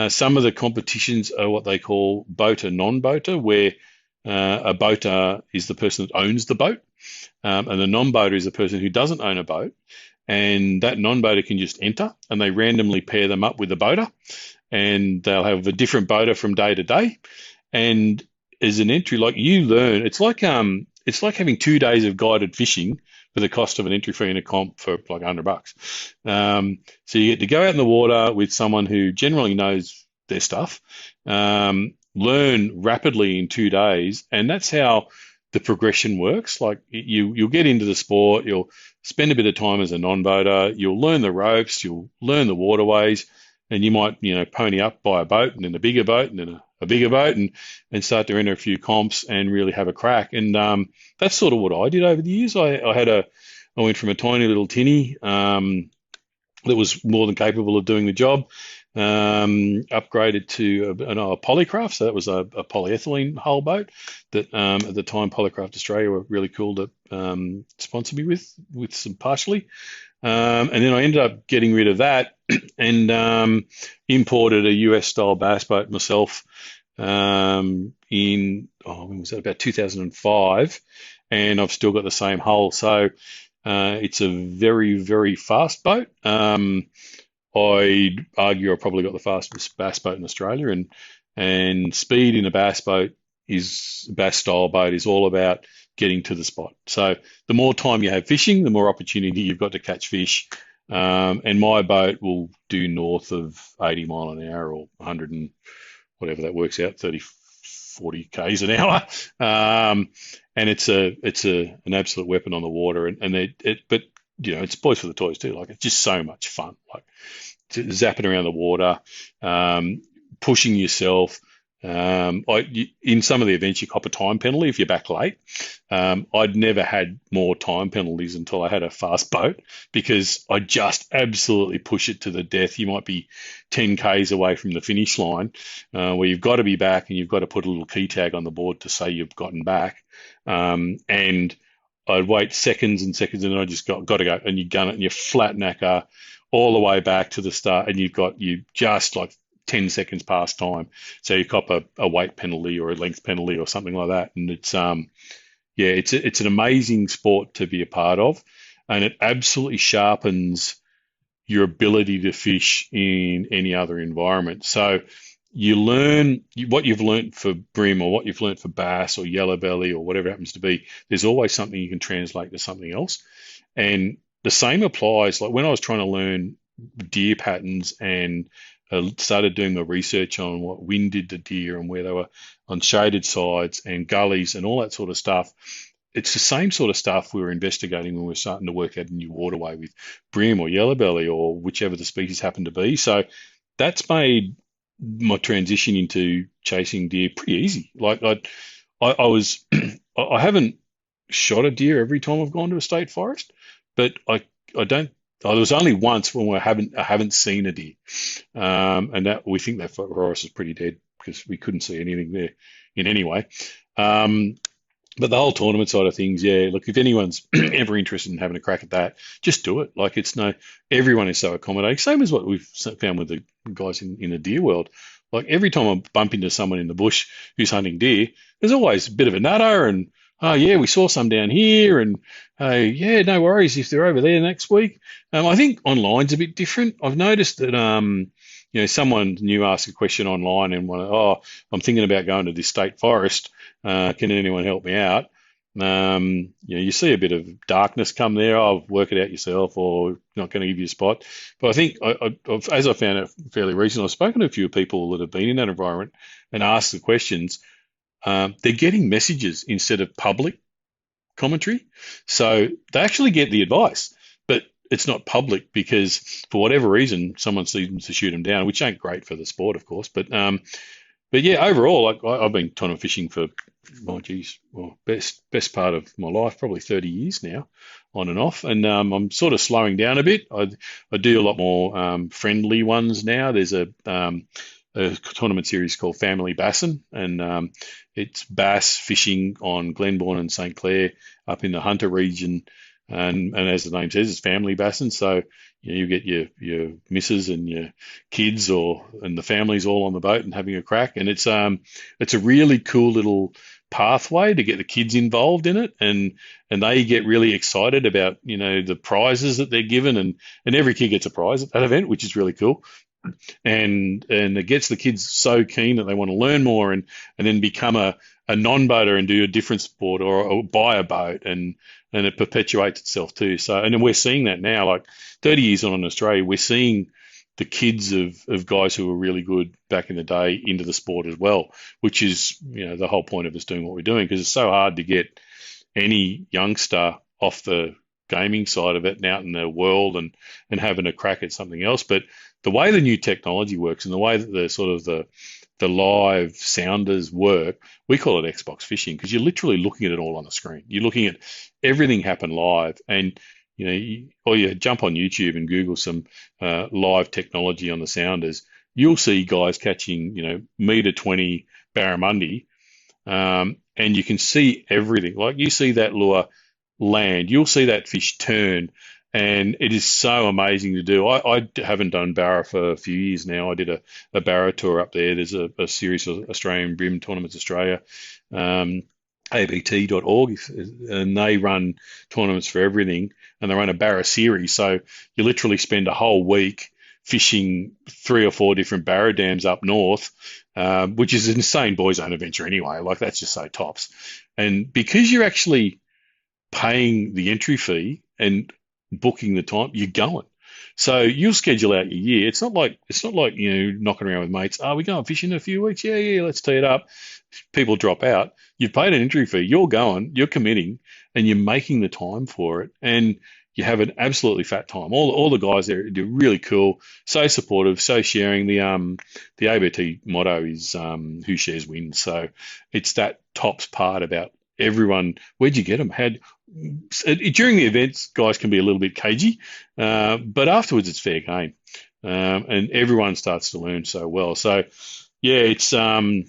Some of the competitions are what they call boater, non-boater, where a boater is the person that owns the boat, and a non-boater is the person who doesn't own a boat. And that non-boater can just enter, and they randomly pair them up with a boater, and they'll have a different boater from day to day. And as an entry, like you learn, it's like having 2 days of guided fishing for the cost of an entry fee in a comp for like $100. So you get to go out in the water with someone who generally knows their stuff, learn rapidly in 2 days, and that's how the progression works. Like you'll get into the sport, you'll spend a bit of time as a non-boater, you'll learn the ropes, you'll learn the waterways, and you might pony up, buy a boat, and then a bigger boat, and then a bigger boat and start to enter a few comps and really have a crack. And that's sort of what I did over the years. I went from a tiny little tinny that was more than capable of doing the job, upgraded to a Polycraft. So that was a polyethylene hull boat that at the time Polycraft Australia were really cool to sponsor me with some partially. And then I ended up getting rid of that and imported a US style bass boat myself when was that, about 2005, and I've still got the same hull. So it's a very, very fast boat. I'd argue I probably got the fastest bass boat in Australia, and speed in a bass style boat is all about getting to the spot. So the more time you have fishing, the more opportunity you've got to catch fish. And my boat will do north of 80 mile an hour or 100 and whatever that works out, 30, 40 k's an hour. And it's an absolute weapon on the water. But it's boys for the toys too. Like, it's just so much fun. Like, zapping around the water, pushing yourself. In some of the events, you cop a time penalty if you're back late. I'd never had more time penalties until I had a fast boat, because I just absolutely push it to the death. You might be 10 k's away from the finish line, where you've got to be back and you've got to put a little key tag on the board to say you've gotten back. And I'd wait seconds and seconds, and then I just got to go, and you gun it, and you flat knacker all the way back to the start, and you just like 10 seconds past time. So you cop a weight penalty or a length penalty or something like that. And it's an amazing sport to be a part of, and it absolutely sharpens your ability to fish in any other environment. So you learn what you've learned for bream, or what you've learned for bass or yellow belly or whatever it happens to be. There's always something you can translate to something else. And the same applies, like when I was trying to learn deer patterns and started doing my research on what wind did to deer and where they were on shaded sides and gullies and all that sort of stuff. It's the same sort of stuff we were investigating when we were starting to work out a new waterway with bream or yellow belly or whichever the species happened to be. So that's made my transition into chasing deer pretty easy. Like I haven't shot a deer every time I've gone to a state forest, but I don't. There was only once when I haven't seen a deer, and that we think that forest is pretty dead because we couldn't see anything there in any way. But the whole tournament side of things, yeah. Look, if anyone's ever interested in having a crack at that, just do it. Like, everyone is so accommodating. Same as what we've found with the guys in the deer world. Like, every time I bump into someone in the bush who's hunting deer, there's always a bit of a nutter and, oh, yeah, we saw some down here, and yeah, no worries if they're over there next week. I think online's a bit different. I've noticed that, someone new asked a question online and I'm thinking about going to this state forest. Can anyone help me out? You see a bit of darkness come there. I'll work it out yourself, or not going to give you a spot. But I think, as I found out fairly recently, I've spoken to a few people that have been in that environment and asked the questions. They're getting messages instead of public commentary. So they actually get the advice, but it's not public because for whatever reason, someone seems to shoot them down, which ain't great for the sport, of course. But yeah, overall, I've been tournament fishing for, best part of my life, probably 30 years now, on and off. And I'm sort of slowing down a bit. I do a lot more friendly ones now. There's a tournament series called Family Bassin, and it's bass fishing on Glenbourne and St. Clair up in the Hunter region. And as the name says, it's family bassin. So you get your missus and your kids and the families all on the boat and having a crack. And it's a really cool little pathway to get the kids involved in it, and they get really excited about the prizes that they're given, and every kid gets a prize at that event, which is really cool. And it gets the kids so keen that they want to learn more and then become a non-boater and do a different sport or buy a boat, and it perpetuates itself too. So, and then we're seeing that now, like 30 years on in Australia, we're seeing the kids of guys who were really good back in the day into the sport as well, which is, the whole point of us doing what we're doing, because it's so hard to get any youngster off the gaming side of it and out in the world and having a crack at something else. But the way the new technology works and the way that the the live sounders work, we call it Xbox fishing because you're literally looking at it all on the screen. You're looking at everything happen live, and or you jump on YouTube and Google some live technology on the sounders. You'll see guys catching, meter 20 barramundi, and you can see everything. Like you see that lure land, you'll see that fish turn, and it is so amazing to do. I haven't done Barra for a few years now. I did a Barra tour up there. There's a series of Australian Brim Tournaments Australia, abt.org, and they run tournaments for everything, and they run a Barra series. So you literally spend a whole week fishing 3 or 4 different Barra dams up north, which is an insane boys' own adventure anyway. Like that's just so tops. And because you're actually paying the entry fee and booking the time, you're going. So you'll schedule out your year. It's not like knocking around with mates. We going fishing in a few weeks? Yeah, let's tee it up. People drop out. You've paid an entry fee. You're going. You're committing, and you're making the time for it. And you have an absolutely fat time. All the guys there, they're really cool, so supportive, so sharing. The ABT motto is "Who shares wins." So it's that tops part about everyone. Where'd you get them? During the events, guys can be a little bit cagey, but afterwards it's fair game, and everyone starts to learn so well. So yeah, it's I'm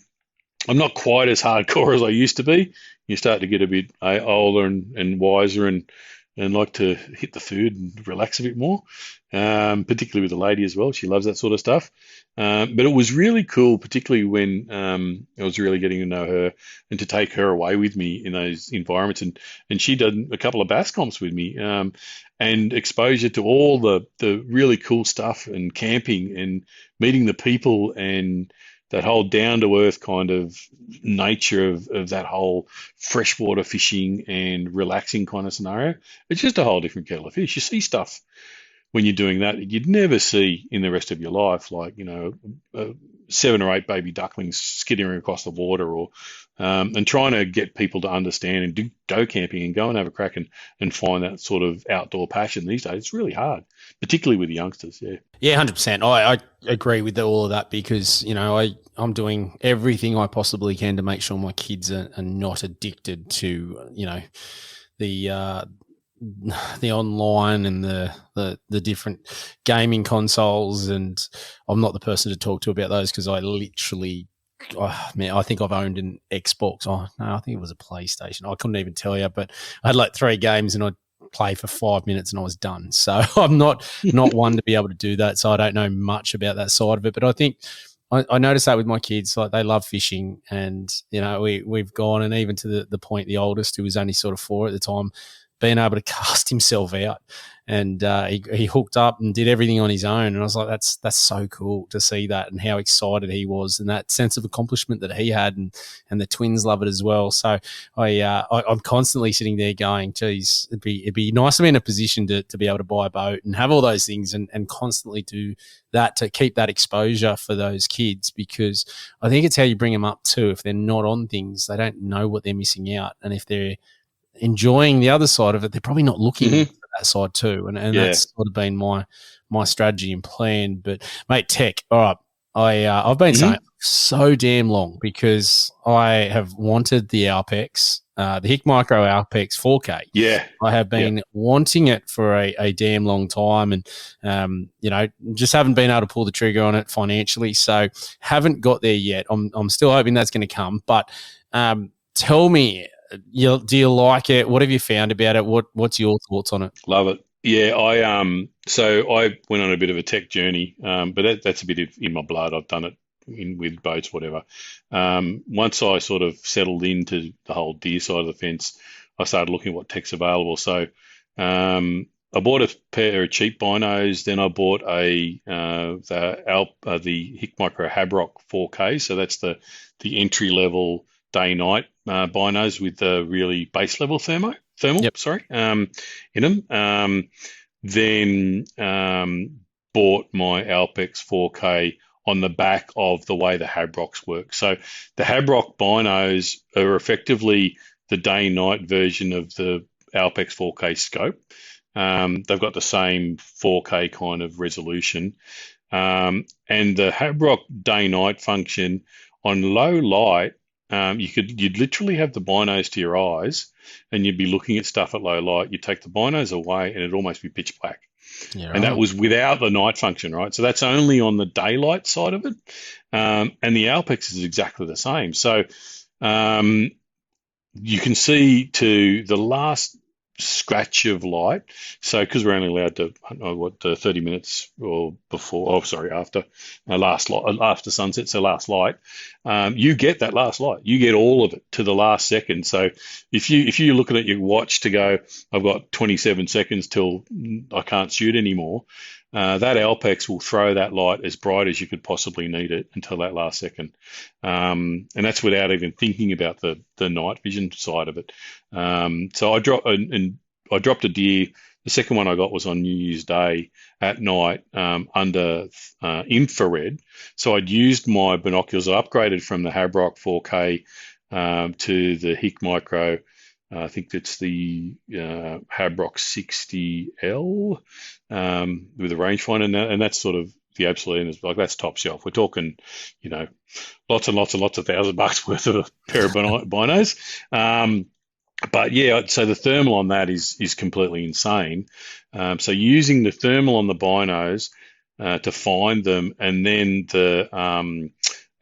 not quite as hardcore as I used to be. You start to get a bit older and wiser and like to hit the food and relax a bit more, particularly with the lady as well. She loves that sort of stuff. But it was really cool, particularly when I was really getting to know her and to take her away with me in those environments. And she did a couple of bass comps with me, and exposure to all the really cool stuff and camping and meeting the people and that whole down-to-earth kind of nature of that whole freshwater fishing and relaxing kind of scenario. It's just a whole different kettle of fish. You see stuff when you're doing that you'd never see in the rest of your life, like 7 or 8 baby ducklings skittering across the water, or and trying to get people to understand and go camping and go and have a crack and find that sort of outdoor passion these days. It's really hard, particularly with the youngsters. Yeah, 100%. I agree with all of that because I'm doing everything I possibly can to make sure my kids are not addicted to the online and the different gaming consoles, and I'm not the person to talk to about those because I literally, I think I've owned an Xbox. Oh no, I think it was a PlayStation. I couldn't even tell you, but I had like 3 games and I'd play for 5 minutes and I was done. So I'm not one to be able to do that. So I don't know much about that side of it, but I think I noticed that with my kids, like they love fishing, and we've gone, and even to the point, the oldest, who was only sort of 4 at the time, being able to cast himself out, and he hooked up and did everything on his own. And I was like, that's so cool to see that, and how excited he was, and that sense of accomplishment that he had, and the twins love it as well. So I'm constantly sitting there going, geez, it'd be nice to be in a position to be able to buy a boat and have all those things and constantly do that to keep that exposure for those kids, because I think it's how you bring them up too. If they're not on things, they don't know what they're missing out, and if they're enjoying the other side of it, they're probably not looking at that side too. And that's sort of been my strategy and plan. But mate, tech, all right. I've been saying it so damn long because I have wanted the Alpex, the Hick Micro Alpex 4K. Yeah. I have been wanting it for a damn long time, and just haven't been able to pull the trigger on it financially. So haven't got there yet. I'm still hoping that's going to come. But tell me, do you like it? What have you found about it? What's your thoughts on it? Love it. Yeah, so I went on a bit of a tech journey, but that's a bit in my blood. I've done it with boats, whatever. Once I sort of settled into the whole deer side of the fence, I started looking at what tech's available. So I bought a pair of cheap binos. Then I bought the Hick Micro Habrock 4K. So that's the entry level day-night binos with the really base level thermal, in them. Then bought my Alpex 4K on the back of the way the Habrocks work. So the Habrock binos are effectively the day-night version of the Alpex 4K scope. They've got the same 4K kind of resolution. And the Habrock day-night function on low light, you'd literally have the binos to your eyes, and you'd be looking at stuff at low light. You take the binos away, and it'd almost be pitch black. Yeah, And that right. was without the night function, right? So that's only on the daylight side of it. And the Alpex is exactly the same. So you can see to the last scratch of light. So because we're only allowed to, 30 minutes or before, after last light, after sunset, so last light, you get that last light. You get all of it to the last second. So if you're looking at your watch to go, I've got 27 seconds till I can't shoot anymore, that Alpex will throw that light as bright as you could possibly need it until that last second. And that's without even thinking about the night vision side of it. So I dropped a deer. The second one I got was on New Year's Day at night under infrared. So I'd used my binoculars. I upgraded from the Habrock 4K to the Hick Micro. I think it's the Habrock 60L with a rangefinder, and that's sort of the absolute, and it's like that's top shelf. We're talking, lots and lots and lots of $1,000 worth of a pair of binos. But yeah, so the thermal on that is completely insane. So using the thermal on the binos to find them, and then the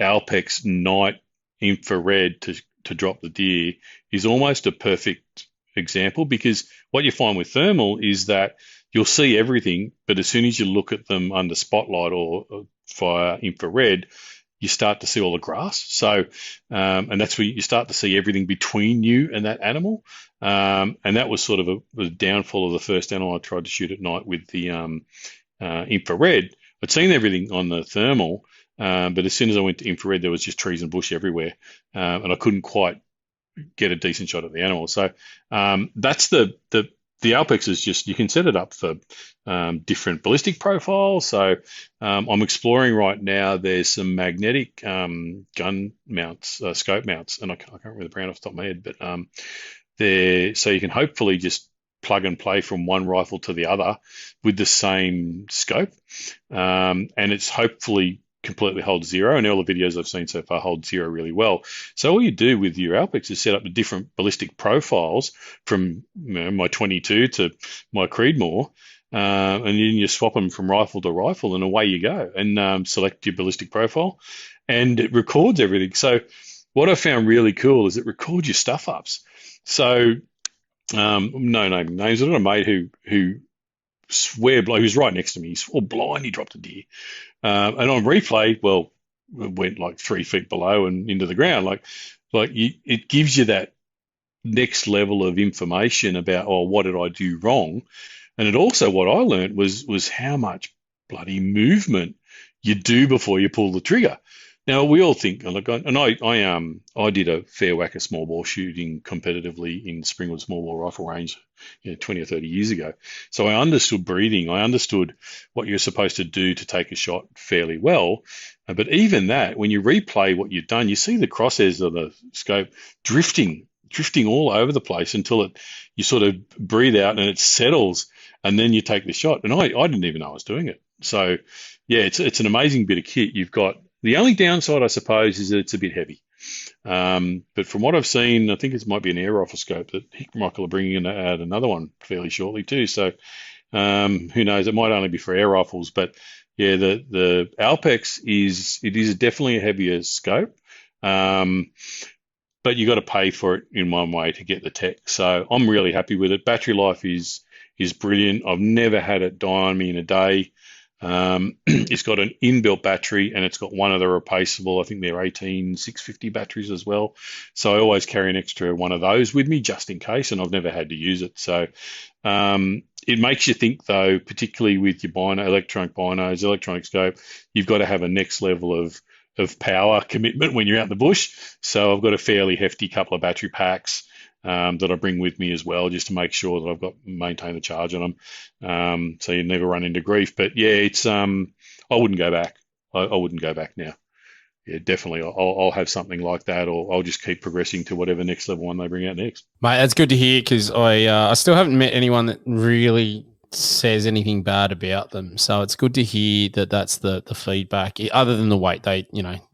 Alpex night infrared to drop the deer is almost a perfect example, because what you find with thermal is that you'll see everything, but as soon as you look at them under spotlight or via infrared, you start to see all the grass. So, and that's where you start to see everything between you and that animal. And that was sort of a downfall of the first animal I tried to shoot at night with the infrared. I'd seen everything on the thermal, but as soon as I went to infrared, there was just trees and bush everywhere, and I couldn't quite get a decent shot at the animal. So that's the Alpex is just, you can set it up for different ballistic profiles. So I'm exploring right now. There's some magnetic gun mounts, scope mounts, and I can't remember the brand off the top of my head, but so you can hopefully just plug and play from one rifle to the other with the same scope, and it's hopefully completely holds zero, and all the videos I've seen so far hold zero really well. So all you do with your Alpex is set up the different ballistic profiles from my 22 to my Creedmoor, and then you swap them from rifle to rifle, and away you go, and select your ballistic profile, and it records everything. So what I found really cool is it records your stuff ups. So no naming names. I've got a mate who swear blow. He was right next to me. He swore blind he dropped a deer. And on replay, well, it went like 3 feet below and into the ground. It gives you that next level of information about, oh, what did I do wrong? And it also, what I learned was how much bloody movement you do before you pull the trigger. Now we all think, and I did a fair whack of small ball shooting competitively in Springwood small ball rifle range, 20 or 30 years ago. So I understood breathing. I understood what you're supposed to do to take a shot fairly well. But even that, when you replay what you've done, you see the crosshairs of the scope drifting all over the place until you sort of breathe out and it settles, and then you take the shot. And I didn't even know I was doing it. So yeah, it's an amazing bit of kit. You've got the only downside, I suppose, is that it's a bit heavy. But from what I've seen, I think it might be an air rifle scope that Michael are bringing in out another one fairly shortly too. So who knows? It might only be for air rifles. But yeah, the Alpex is definitely a heavier scope. But you got to pay for it in one way to get the tech. So I'm really happy with it. Battery life is brilliant. I've never had it die on me in a day. It's got an inbuilt battery, and it's got one of the replaceable, I think they're 18650 batteries as well. So I always carry an extra one of those with me just in case, and I've never had to use it. So it makes you think, though, particularly with your electronic binos, electronic scope, you've got to have a next level of power commitment when you're out in the bush. So I've got a fairly hefty couple of battery packs that I bring with me as well, just to make sure that I've maintain the charge on them, so you never run into grief. But yeah, it's I wouldn't go back. I wouldn't go back now. Yeah, definitely. I'll have something like that, or I'll just keep progressing to whatever next level one they bring out next. Mate, that's good to hear, because I still haven't met anyone that really says anything bad about them. So it's good to hear that that's the feedback, other than the weight. They,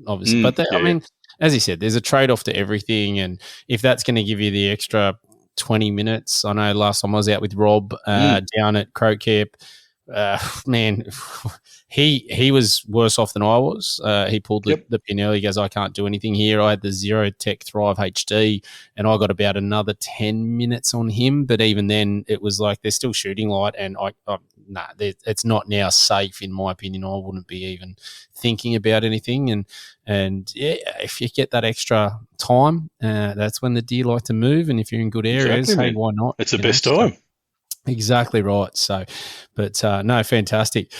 obviously, but I mean, as you said, there's a trade-off to everything. And if that's going to give you the extra 20 minutes, I know last time I was out with Rob down at Croak Camp, man, he was worse off than I was. He pulled the pin early. He goes, I can't do anything here. I had the Zero Tech Thrive HD, and I got about another 10 minutes on him. But even then, it was like they're still shooting light, and it's not now safe, in my opinion. I wouldn't be even thinking about anything. And yeah, if you get that extra time, that's when the deer like to move. And if you're in good areas, hey, why not? It's the best time. Exactly right. So, but no, fantastic.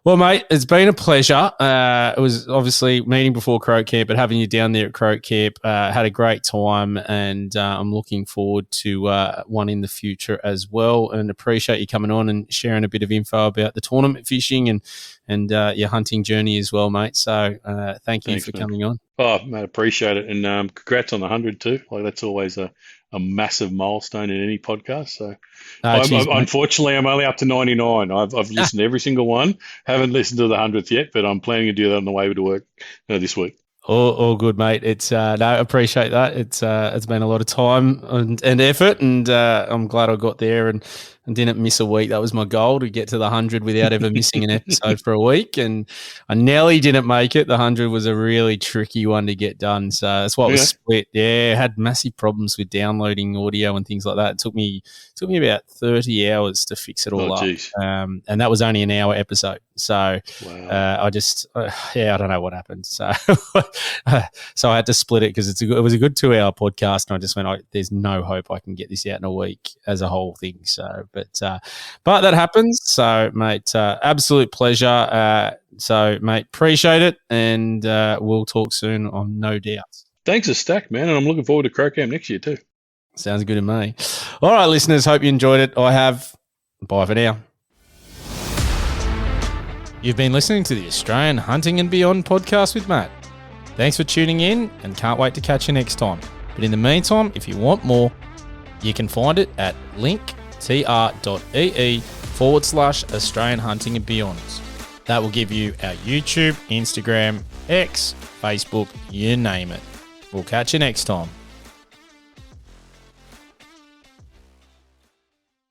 Well, mate, it's been a pleasure. It was obviously meeting before Croak Camp, but having you down there at Croak Camp, had a great time, and I'm looking forward to one in the future as well. And appreciate you coming on and sharing a bit of info about the tournament fishing and your hunting journey as well, mate. So thanks for coming on. Oh, mate, appreciate it, and congrats on the 100 too. Like that's always a massive milestone in any podcast. So, unfortunately, I'm only up to 99. I've listened to every single one. Haven't listened to the 100th yet, but I'm planning to do that on the way to work this week. All good, mate. It's no, appreciate that. It's been a lot of time and effort, and I'm glad I got there and didn't miss a week. That was my goal, to get to the 100 without ever missing an episode for a week. And I nearly didn't make it. The 100 was a really tricky one to get done. So that's why it was split. Yeah, had massive problems with downloading audio and things like that. It took me about 30 hours to fix it all up. And that was only an hour episode. So I don't know what happened. So so I had to split it because it was a good 2-hour podcast, and I just went, there's no hope I can get this out in a week as a whole thing. So, but that happens. So, mate, absolute pleasure. So, mate, appreciate it, and we'll talk soon, on no doubt. Thanks a stack, man, and I'm looking forward to Croak Camp next year too. Sounds good to me. All right, listeners, hope you enjoyed it. I have. Bye for now. You've been listening to the Australian Hunting and Beyond podcast with Matt. Thanks for tuning in, and can't wait to catch you next time. But in the meantime, if you want more, you can find it at linktr.ee/Australian Hunting and Beyonds. That will give you our YouTube, Instagram, X, Facebook, you name it. We'll catch you next time.